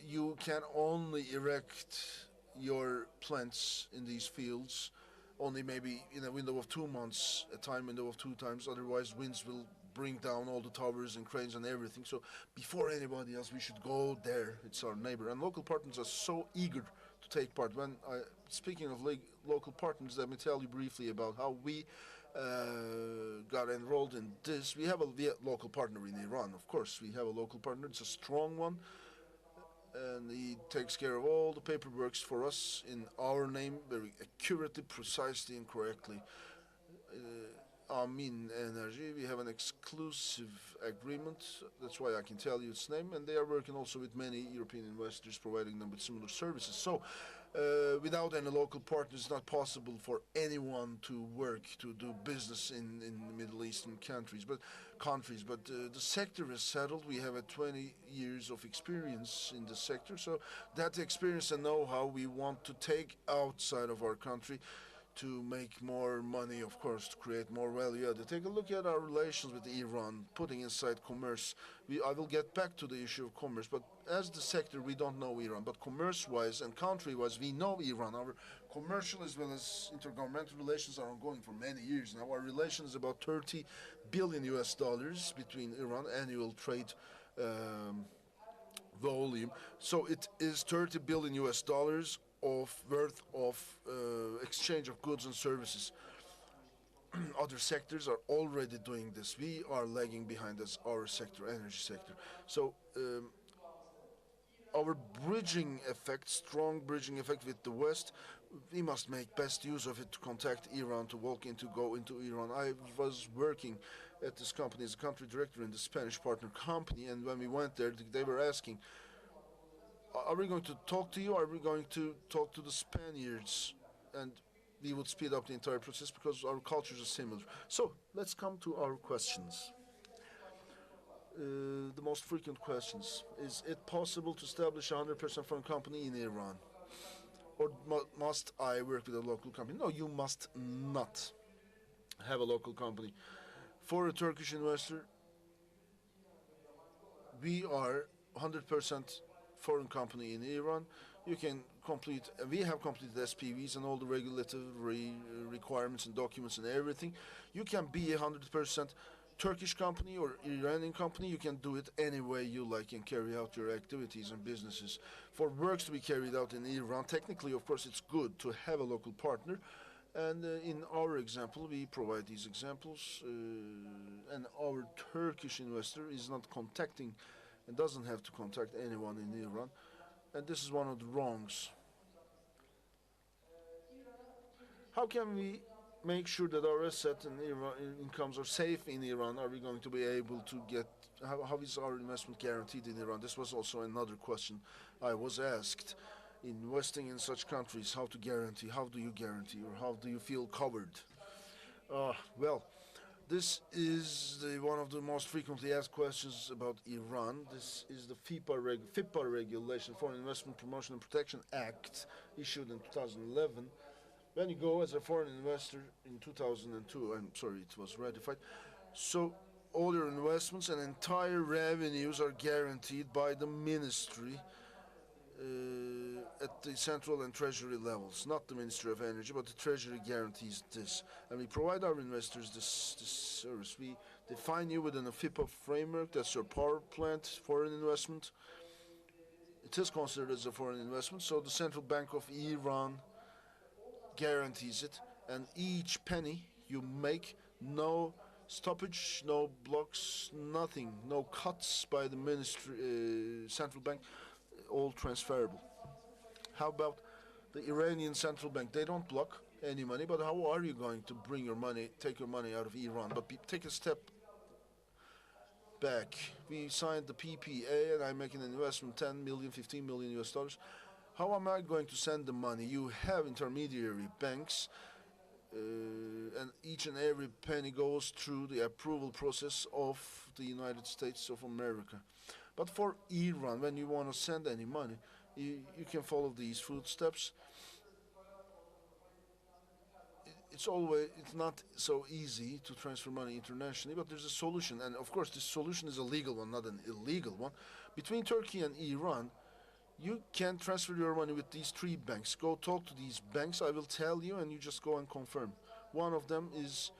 You can only erect your plants in these fields only maybe in a window of 2 months, a time window of 2 times. Otherwise, winds will bring down all the towers and cranes and everything. So before anybody else, we should go there. It's our neighbor, and local partners are so eager to take part. Speaking of local partners, let me tell you briefly about how we got enrolled in this. We have a local partner in Iran, of course. We have a local partner. It's a strong one, and he takes care of all the paperwork for us in our name, very accurately, precisely, and correctly. Amin Energy, we have an exclusive agreement. That's why I can tell you its name, and they are working also with many European investors, providing them with similar services. So, without any local partners, it's not possible for anyone to work, to do business in the Middle Eastern countries. But the sector is settled. We have 20 years of experience in the sector, so that experience and know-how we want to take outside of our country to make more money, of course, to create more value added. Take a look at our relations with Iran, putting inside commerce. I will get back to the issue of commerce, but as the sector, we don't know Iran. But commerce-wise and country-wise, we know Iran. Our commercial as well as intergovernmental relations are ongoing for many years now. Our relation is about 30 billion US dollars between Iran, annual trade volume. So it is 30 billion US dollars of worth of exchange of goods and services. Other sectors are already doing this. We are lagging behind as our sector, energy sector. So our bridging effect, strong bridging effect with the West, we must make best use of it to contact Iran, to go into Iran. I was working at this company as a country director in the Spanish partner company, and when we went there, they were asking, are we going to talk to you? Are we going to talk to the Spaniards? And we would speed up the entire process because our cultures are similar. So let's come to our questions. The most frequent questions. Is it possible to establish a 100% foreign company in Iran? Or must I work with a local company? No, you must not have a local company. For a Turkish investor, we are 100% foreign company in Iran. You can we have completed SPVs and all the regulatory requirements and documents and everything. You can be 100% Turkish company or Iranian company. You can do it any way you like and carry out your activities and businesses. For works to be carried out in Iran, technically, of course, it's good to have a local partner. And in our example, we provide these examples. And our Turkish investor is not contacting and doesn't have to contact anyone in Iran. And this is one of the wrongs. How can we make sure that our assets and incomes are safe in Iran? Are we going to be able to get, how is our investment guaranteed in Iran? This was also another question I was asked. Investing in such countries, how do you guarantee, or how do you feel covered? Well, this is one of the most frequently asked questions about Iran. This is the FIPA regulation, Foreign Investment Promotion and Protection Act, issued in 2011. When you go as a foreign investor in 2002, I'm sorry, it was ratified. So all your investments and entire revenues are guaranteed by the ministry at the central and treasury levels, not the Ministry of Energy, but the treasury guarantees this. And we provide our investors this service. We define you within a FIPA framework. That's your power plant, foreign investment. It is considered as a foreign investment, so the Central Bank of Iran guarantees it, and each penny you make, no stoppage, no blocks, nothing, no cuts by the ministry, central bank, all transferable. How about the Iranian central bank? They don't block any money, but how are you going to take your money out of Iran? But take a step back. We signed the PPA, and I'm making an investment, 10 million, 15 million US dollars. How am I going to send the money? You have intermediary banks, and each and every penny goes through the approval process of the United States of America. But for Iran, when you want to send any money, you can follow these footsteps. It's not so easy to transfer money internationally, but there's a solution, and of course this solution is a legal one, not an illegal one. Between Turkey and Iran, you can transfer your money with these three banks. Go talk to these banks, I will tell you, and you just go and confirm. One of them is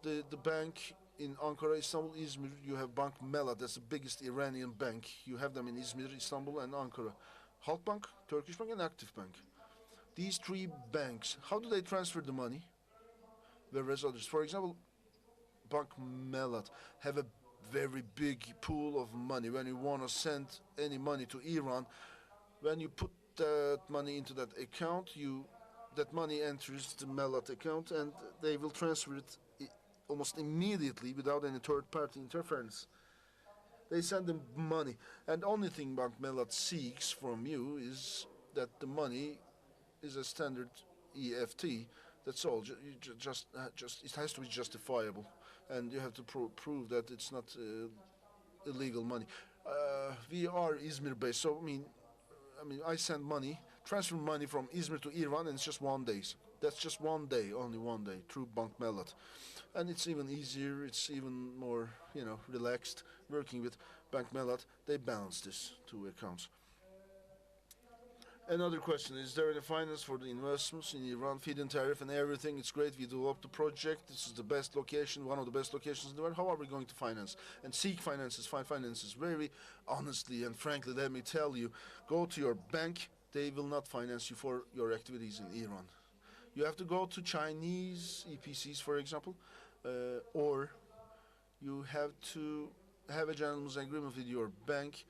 the bank in Ankara, Istanbul, Izmir. You have Bank Mela, that's the biggest Iranian bank. You have them in Izmir, Istanbul, and Ankara. Halkbank, Turkish Bank, and Aktif Bank. These three banks, how do they transfer the money? Whereas others, for example, Bank Melat have a very big pool of money. When you want to send any money to Iran, when you put that money into that account, that money enters the Melat account, and they will transfer it almost immediately without any third-party interference. They send them money, and only thing Bank Melat seeks from you is that the money is a standard EFT. That's all. Just it has to be justifiable, and you have to prove that it's not illegal money. We are Izmir based, so I send money, transfer money from Izmir to Iran, and it's just 1 day. That's just 1 day, only 1 day, through Bank Melat, and it's even easier. It's even more, relaxed working with Bank Melat. They balance this two accounts. Another question, is there any finance for the investments in Iran, feed-in tariff and everything? It's great, we developed the project, this is the best location, one of the best locations in the world. How are we going to finance? And seek finances, find finances. Very honestly and frankly, let me tell you, go to your bank, they will not finance you for your activities in Iran. You have to go to Chinese EPCs, for example, or you have to have a gentleman's agreement with your bank.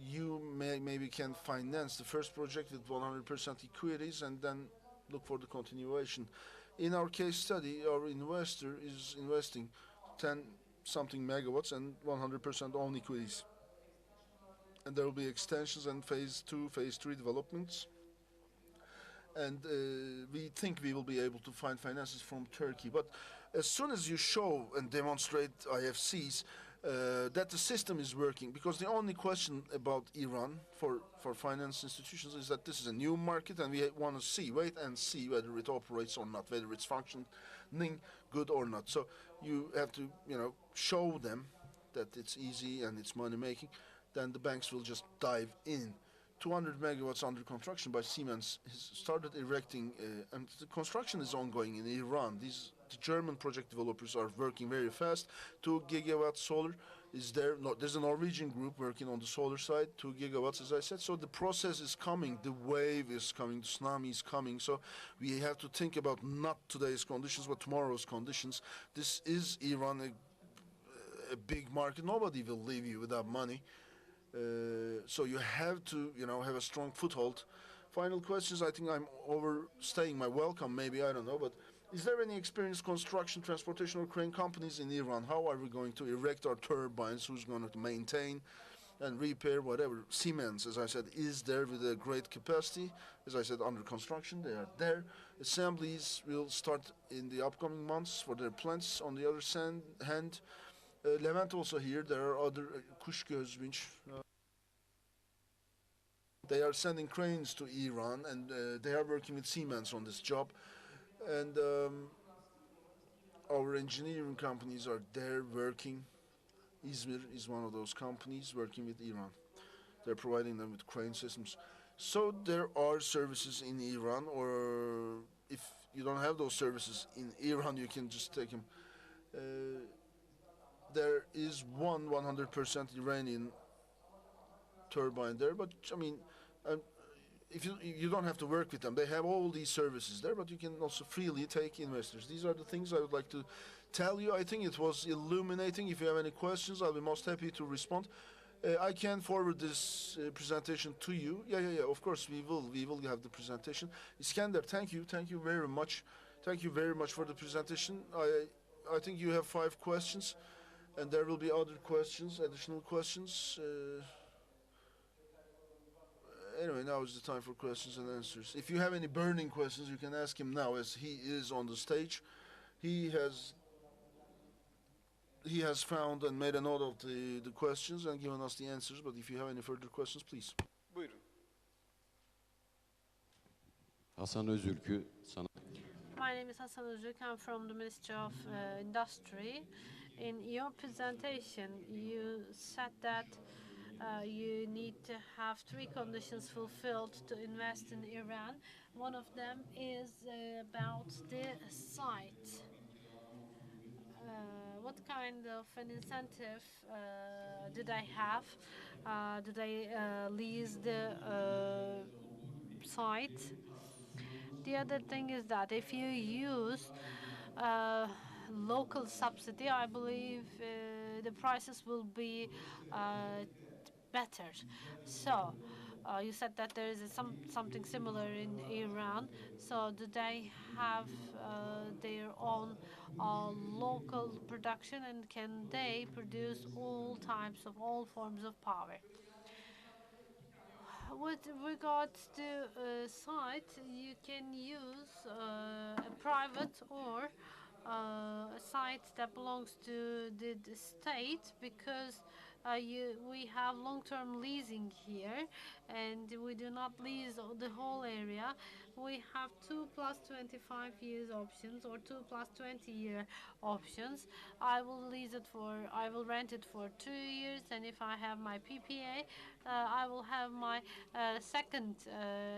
You maybe can finance the first project with 100% equities and then look for the continuation. In our case study, our investor is investing 10 something megawatts and 100% own equities. And there will be extensions and phase 2, phase 3 developments. And we think we will be able to find finances from Turkey. But as soon as you show and demonstrate IFCs, that the system is working, because the only question about Iran for finance institutions is that this is a new market and we want to wait and see whether it operates or not, whether it's functioning good or not. So you have to, show them that it's easy and it's money making, then the banks will just dive in. 200 megawatts under construction by Siemens has started erecting, and the construction is ongoing in Iran. The German project developers are working very fast. 2 gigawatt solar is there. No, there's a Norwegian group working on the solar side, 2 gigawatts, as I said. So the process is coming, the wave is coming, the tsunami is coming. So we have to think about not today's conditions, but tomorrow's conditions. This is Iran, a big market. Nobody will leave you without money. So you have to, have a strong foothold. Final questions. I think I'm overstaying my welcome, maybe, I don't know, but is there any experienced construction, transportation, or crane companies in Iran? How are we going to erect our turbines? Who's going to maintain and repair, whatever? Siemens, as I said, is there with a great capacity. As I said, under construction, they are there. Assemblies will start in the upcoming months for their plants. On the other hand, Levent also here. There are other Kuşgöz winch. They are sending cranes to Iran, and they are working with Siemens on this job. And our engineering companies are there working. Izmir is one of those companies working with Iran. They're providing them with crane systems. So there are services in Iran, or if you don't have those services in Iran, you can just take them. There is 100% Iranian turbine there, but if you don't have to work with them, they have all these services there, but you can also freely take investors. These are the things I would like to tell you. I think it was illuminating. If you have any questions, I'll be most happy to respond. I can forward this presentation to you. Yeah, of course we will have the presentation. Iskender, thank you very much. Thank you very much for the presentation. I think you have 5 questions, and there will be other questions, additional questions. Anyway, now is the time for questions and answers. If you have any burning questions, you can ask him now, as he is on the stage. He has he has found and made a note of the questions and given us the answers. But if you have any further questions, please. Buyurun. Hasan Özürkü sana My name is Hasan Özük. I'm from the Ministry of Industry. In your presentation, you said that you need to have three conditions fulfilled to invest in Iran. One of them is about the site. What kind of an incentive do they have? Do they lease the site? The other thing is that if you use local subsidy, I believe the prices will be better. So, you said that there is something similar in Iran. So, do they have their own local production, and can they produce all types of all forms of power? With regards to site, you can use a private or a site that belongs to the state, because we have long-term leasing here, and we do not lease the whole area. We have 2 plus 25 years options or 2 plus 20-year options. I will rent it for 2 years, and if I have my PPA, I will have my second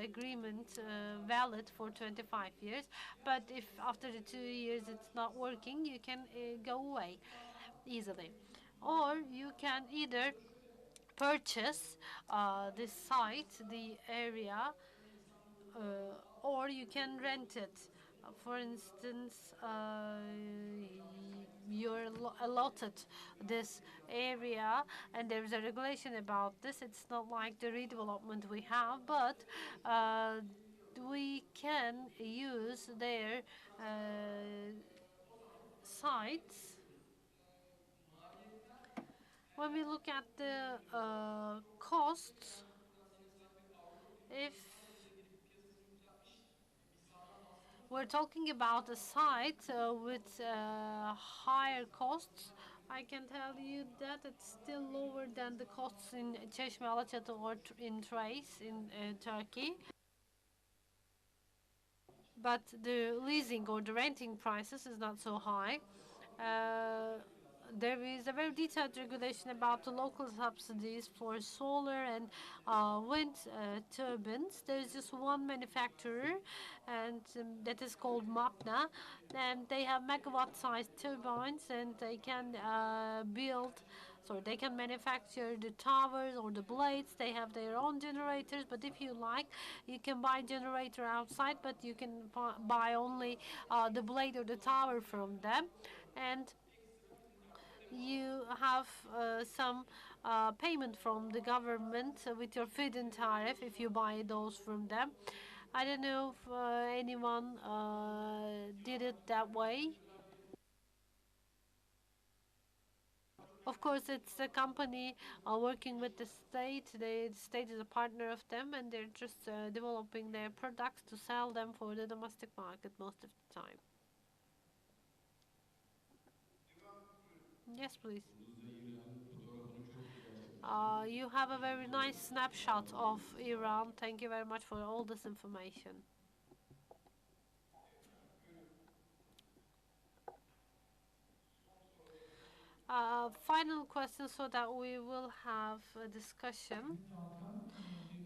agreement valid for 25 years. But if after the 2 years it's not working, you can go away easily. Or you can either purchase this site, the area, or you can rent it. For instance, you're allotted this area, and there's a regulation about this. It's not like the redevelopment we have, but we can use their sites. When we look at the costs, if we're talking about a site with higher costs, I can tell you that it's still lower than the costs in Çeşme, Alaçatı, or in Thrace in Turkey. But the leasing or the renting prices is not so high. There is a very detailed regulation about the local subsidies for solar and wind turbines. There is just one manufacturer, and that is called Mapna. And they have megawatt-sized turbines, and they can they can manufacture the towers or the blades. They have their own generators, but if you like, you can buy generator outside, but you can buy only the blade or the tower from them. And you have some payment from the government with your feed-in tariff if you buy those from them. I don't know if anyone did it that way. Of course, it's a company working with the state. The state is a partner of them, and they're just developing their products to sell them for the domestic market most of the time. Yes, please. You have a very nice snapshot of Iran. Thank you very much for all this information. Final question so that we will have a discussion.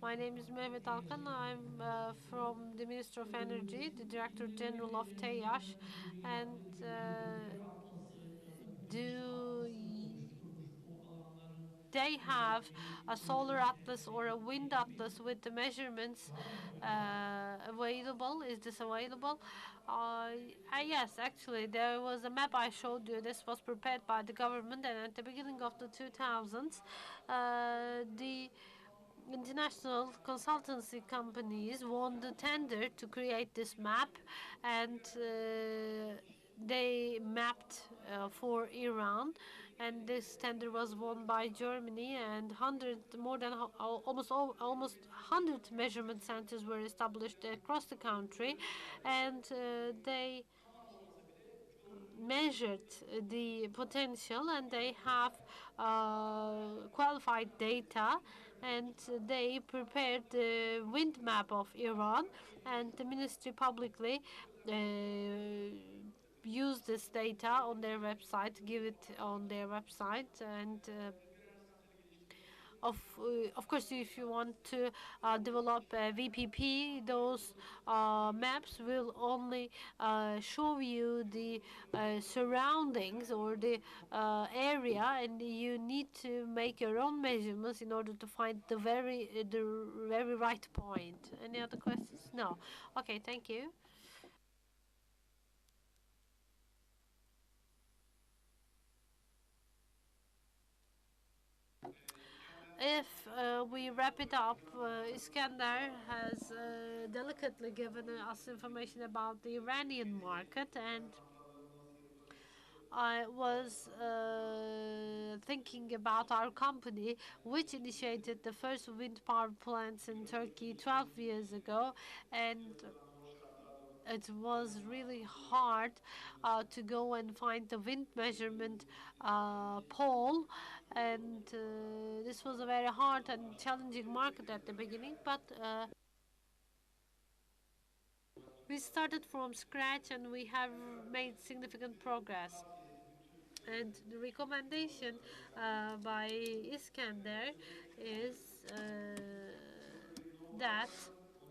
My name is Mehmet Alkan. I'm from the Ministry of Energy, the Director General of TEAŞ. And do they have a solar atlas or a wind atlas with the measurements available? Is this available? Yes, actually, there was a map I showed you. This was prepared by the government, and at the beginning of the 2000s, the international consultancy companies won the tender to create this map, and they mapped for Iran, and this tender was won by Germany. And hundred more than almost 100 measurement centers were established across the country, and they measured the potential, and they have qualified data, and they prepared the wind map of Iran, and the ministry publicly uh, use this data on their website, give it on their website, and of course, if you want to develop a VPP, those maps will only show you the surroundings or the area, and you need to make your own measurements in order to find the very right point. Any other questions? No. Okay, thank you. If we wrap it up, Iskandar has delicately given us information about the Iranian market, and I was thinking about our company, which initiated the first wind power plants in Turkey 12 years ago, and it was really hard to go and find the wind measurement pole, and this was a very hard and challenging market at the beginning, but we started from scratch and we have made significant progress. And the recommendation by Iskander is that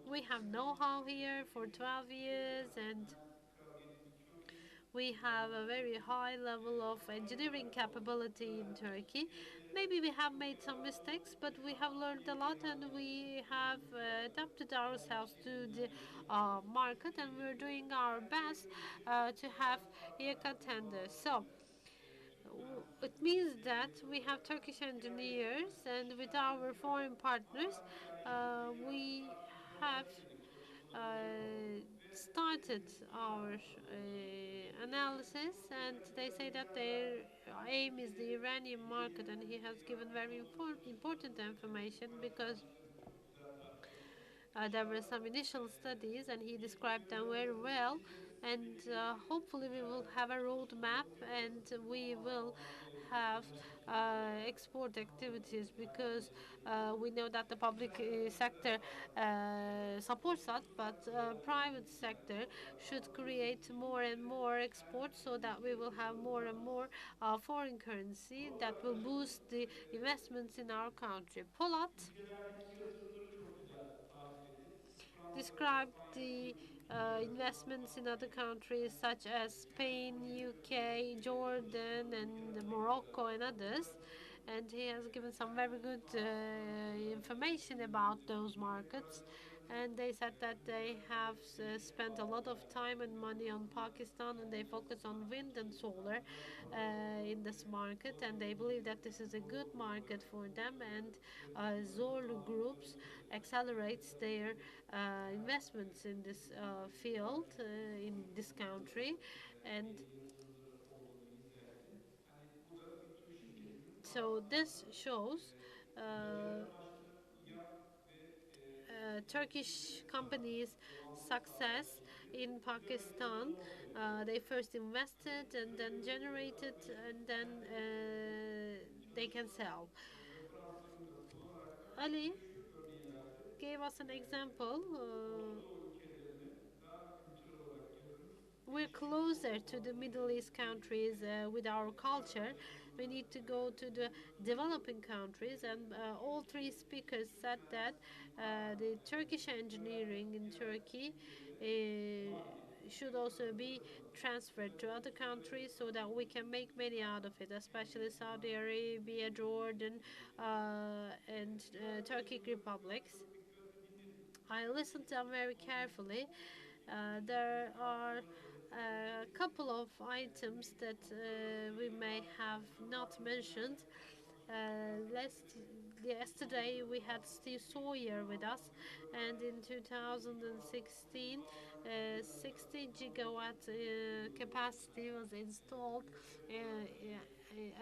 we have know-how here for 12 years, and we have a very high level of engineering capability in Turkey. Maybe we have made some mistakes, but we have learned a lot, and we have adapted ourselves to the market, and we're doing our best to have here contenders. So it means that we have Turkish engineers, and with our foreign partners, we have started our analysis, and they say that their aim is the Iranian market, and he has given very important information because there were some initial studies, and he described them very well. And hopefully, we will have a roadmap, and we will have export activities, because we know that the public sector supports us, but private sector should create more and more exports, so that we will have more and more foreign currency that will boost the investments in our country. Polat described the investments in other countries such as Spain, UK, Jordan, and Morocco, and others. And he has given some very good information about those markets. And they said that they have spent a lot of time and money on Pakistan, and they focus on wind and solar in this market. And they believe that this is a good market for them. And Zorlu Groups accelerates their investments in this field in this country, and so this shows Turkish companies' success in Pakistan. They first invested and then generated, and then they can sell. Ali gave us an example. We're closer to the Middle East countries with our culture. We need to go to the developing countries, and all three speakers said that the Turkish engineering in Turkey should also be transferred to other countries, so that we can make money out of it, especially Saudi Arabia, Jordan, and Turkic republics. I listened to them very carefully. There are a couple of items that we may have not mentioned. Yesterday we had Steve Sawyer with us, and in 2016, 60 gigawatt capacity was installed,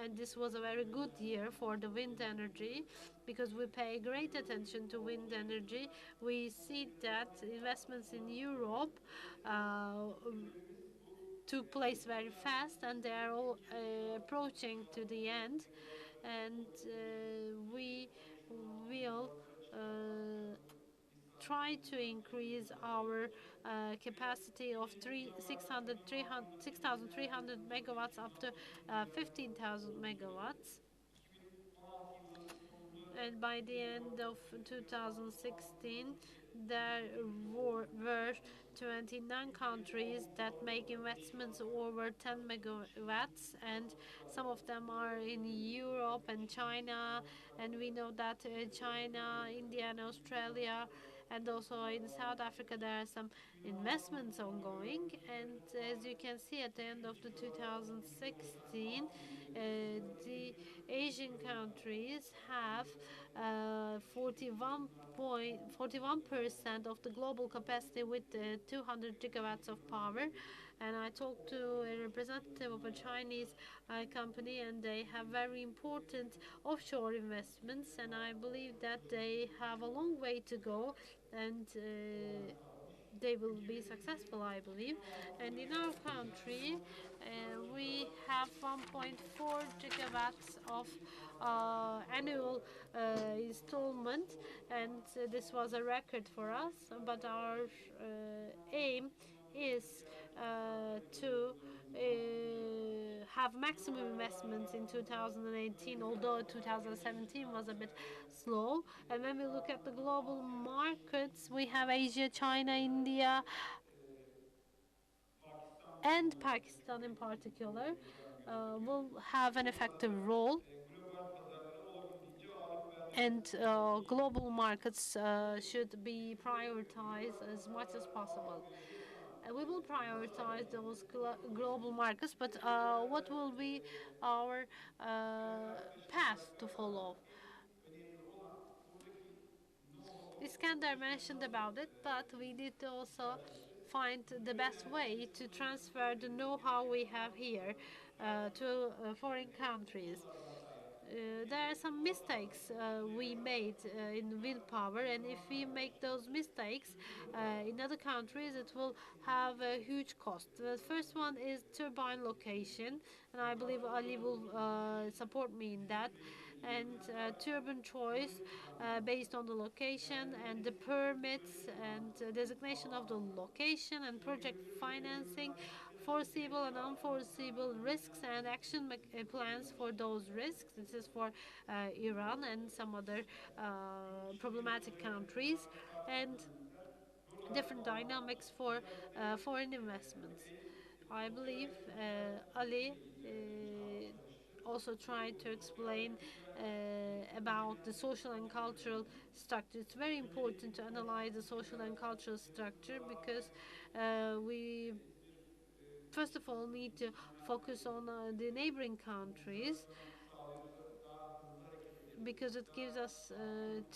and this was a very good year for the wind energy because we pay great attention to wind energy. We see that investments in Europe took place very fast, and they are all approaching to the end, and we will try to increase our capacity of 6,300 megawatts up to 15,000 megawatts. And by the end of 2016, there were 29 countries that make investments over 10 megawatts, and some of them are in Europe and China, and we know that China, India, and Australia, and also in South Africa there are some investments ongoing. And as you can see, at the end of the 2016, the Asian countries have 41% of the global capacity with 200 gigawatts of power. And I talked to a representative of a Chinese company, and they have very important offshore investments, and I believe that they have a long way to go, and they will be successful, I believe. And in our country, we have 1.4 gigawatts of annual installment, and this was a record for us. But our aim is to have maximum investments in 2018, although 2017 was a bit slow. And when we look at the global markets, we have Asia, China, India, and Pakistan in particular will have an effective role, and global markets should be prioritized as much as possible. We will prioritize those global markets, but what will be our path to follow? Iskandar mentioned about it, but we need to also find the best way to transfer the know-how we have here to foreign countries. There are some mistakes we made in wind power, and if we make those mistakes in other countries, it will have a huge cost. The first one is turbine location, and I believe Ali will support me in that. And turbine choice based on the location and the permits and designation of the location and project financing, foreseeable and unforeseeable risks and action plans for those risks. This is for Iran and some other problematic countries, and different dynamics for foreign investments. I believe Ali also tried to explain about the social and cultural structure. It's very important to analyze the social and cultural structure because we first of all need to focus on the neighboring countries, because it gives us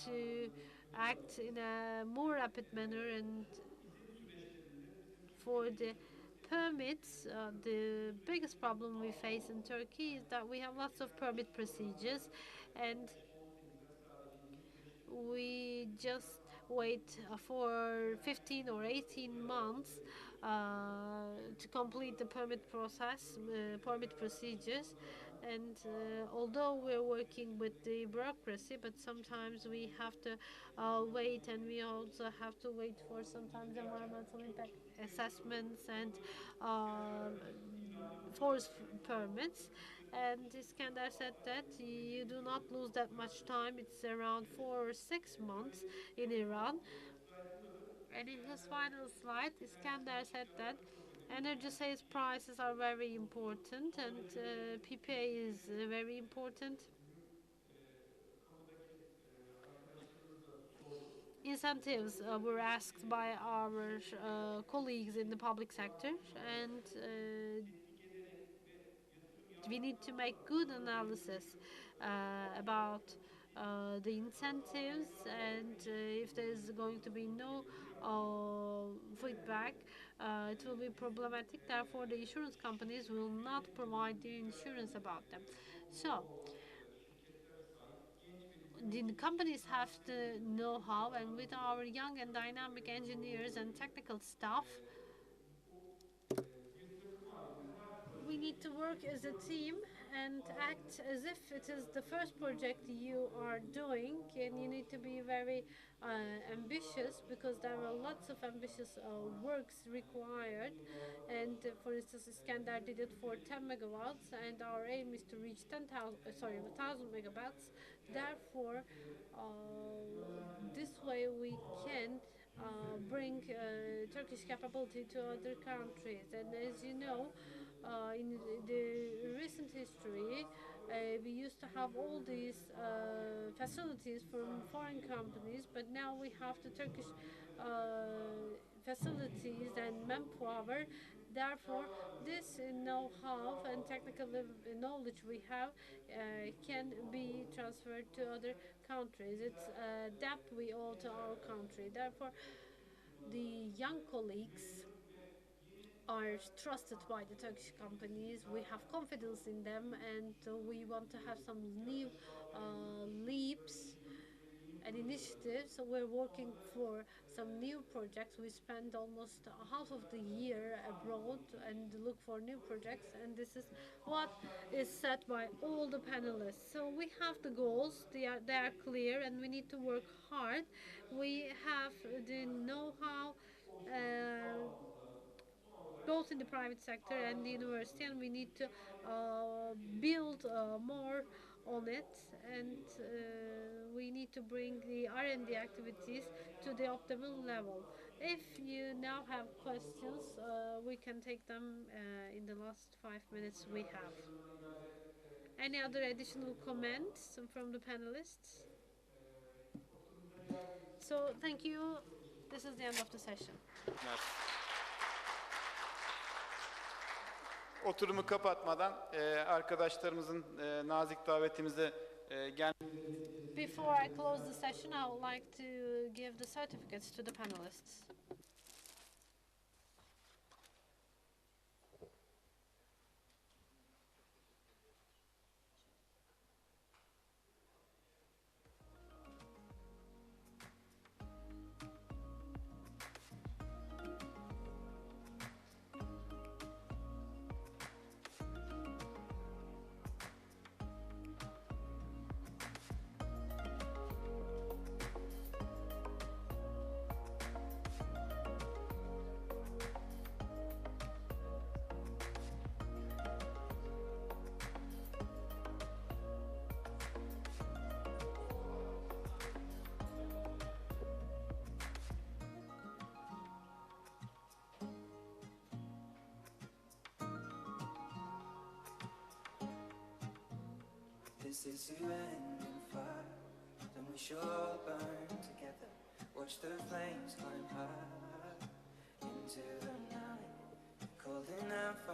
to act in a more rapid manner. And for the permits, the biggest problem we face in Turkey is that we have lots of permit procedures, and we just wait for 15 or 18 months to complete the permit process, permit procedures. And although we're working with the bureaucracy, but sometimes we have to wait, and we also have to wait for sometimes environmental impact assessments and forest permits. And Iskandar said that you do not lose that much time. It's around 4 or 6 months in Iran. And in his final slide, Iskandar said that energy sales prices are very important, and PPA is very important. Incentives were asked by our colleagues in the public sector, and we need to make good analysis about the incentives, and if there's going to be no feedback, it will be problematic. Therefore, the insurance companies will not provide the insurance about them. So the companies have the know-how, and with our young and dynamic engineers and technical staff, we need to work as a team and act as if it is the first project you are doing, and you need to be very ambitious, because there are lots of ambitious works required. And for instance, Iskandar did it for 10 megawatts, and our aim is to reach 1,000 megawatts. Therefore, this way we can bring Turkish capability to other countries. And as you know, in the recent history, we used to have all these facilities from foreign companies, but now we have the Turkish facilities and manpower. Therefore, this know-how and technical knowledge we have can be transferred to other countries. It's a debt we owe to our country. Therefore, the young colleagues are trusted by the Turkish companies. We have confidence in them, and we want to have some new leaps and initiatives. So we're working for some new projects. We spend almost half of the year abroad and look for new projects, and this is what is set by all the panelists. So we have the goals, they are clear, and we need to work hard. We have the know-how both in the private sector and the university, and we need to build more on it, and we need to bring the R&D activities to the optimal level. If you now have questions, we can take them in the last 5 minutes we have. Any other additional comments from the panelists? So thank you. This is the end of the session. Evet. Oturumu kapatmadan arkadaşlarımızın nazik davetimize Before I close the session, I would like to give the certificates to the panelists. This is to end in fire, then we shall all burn together. Watch the flames climb high into the night, calling out for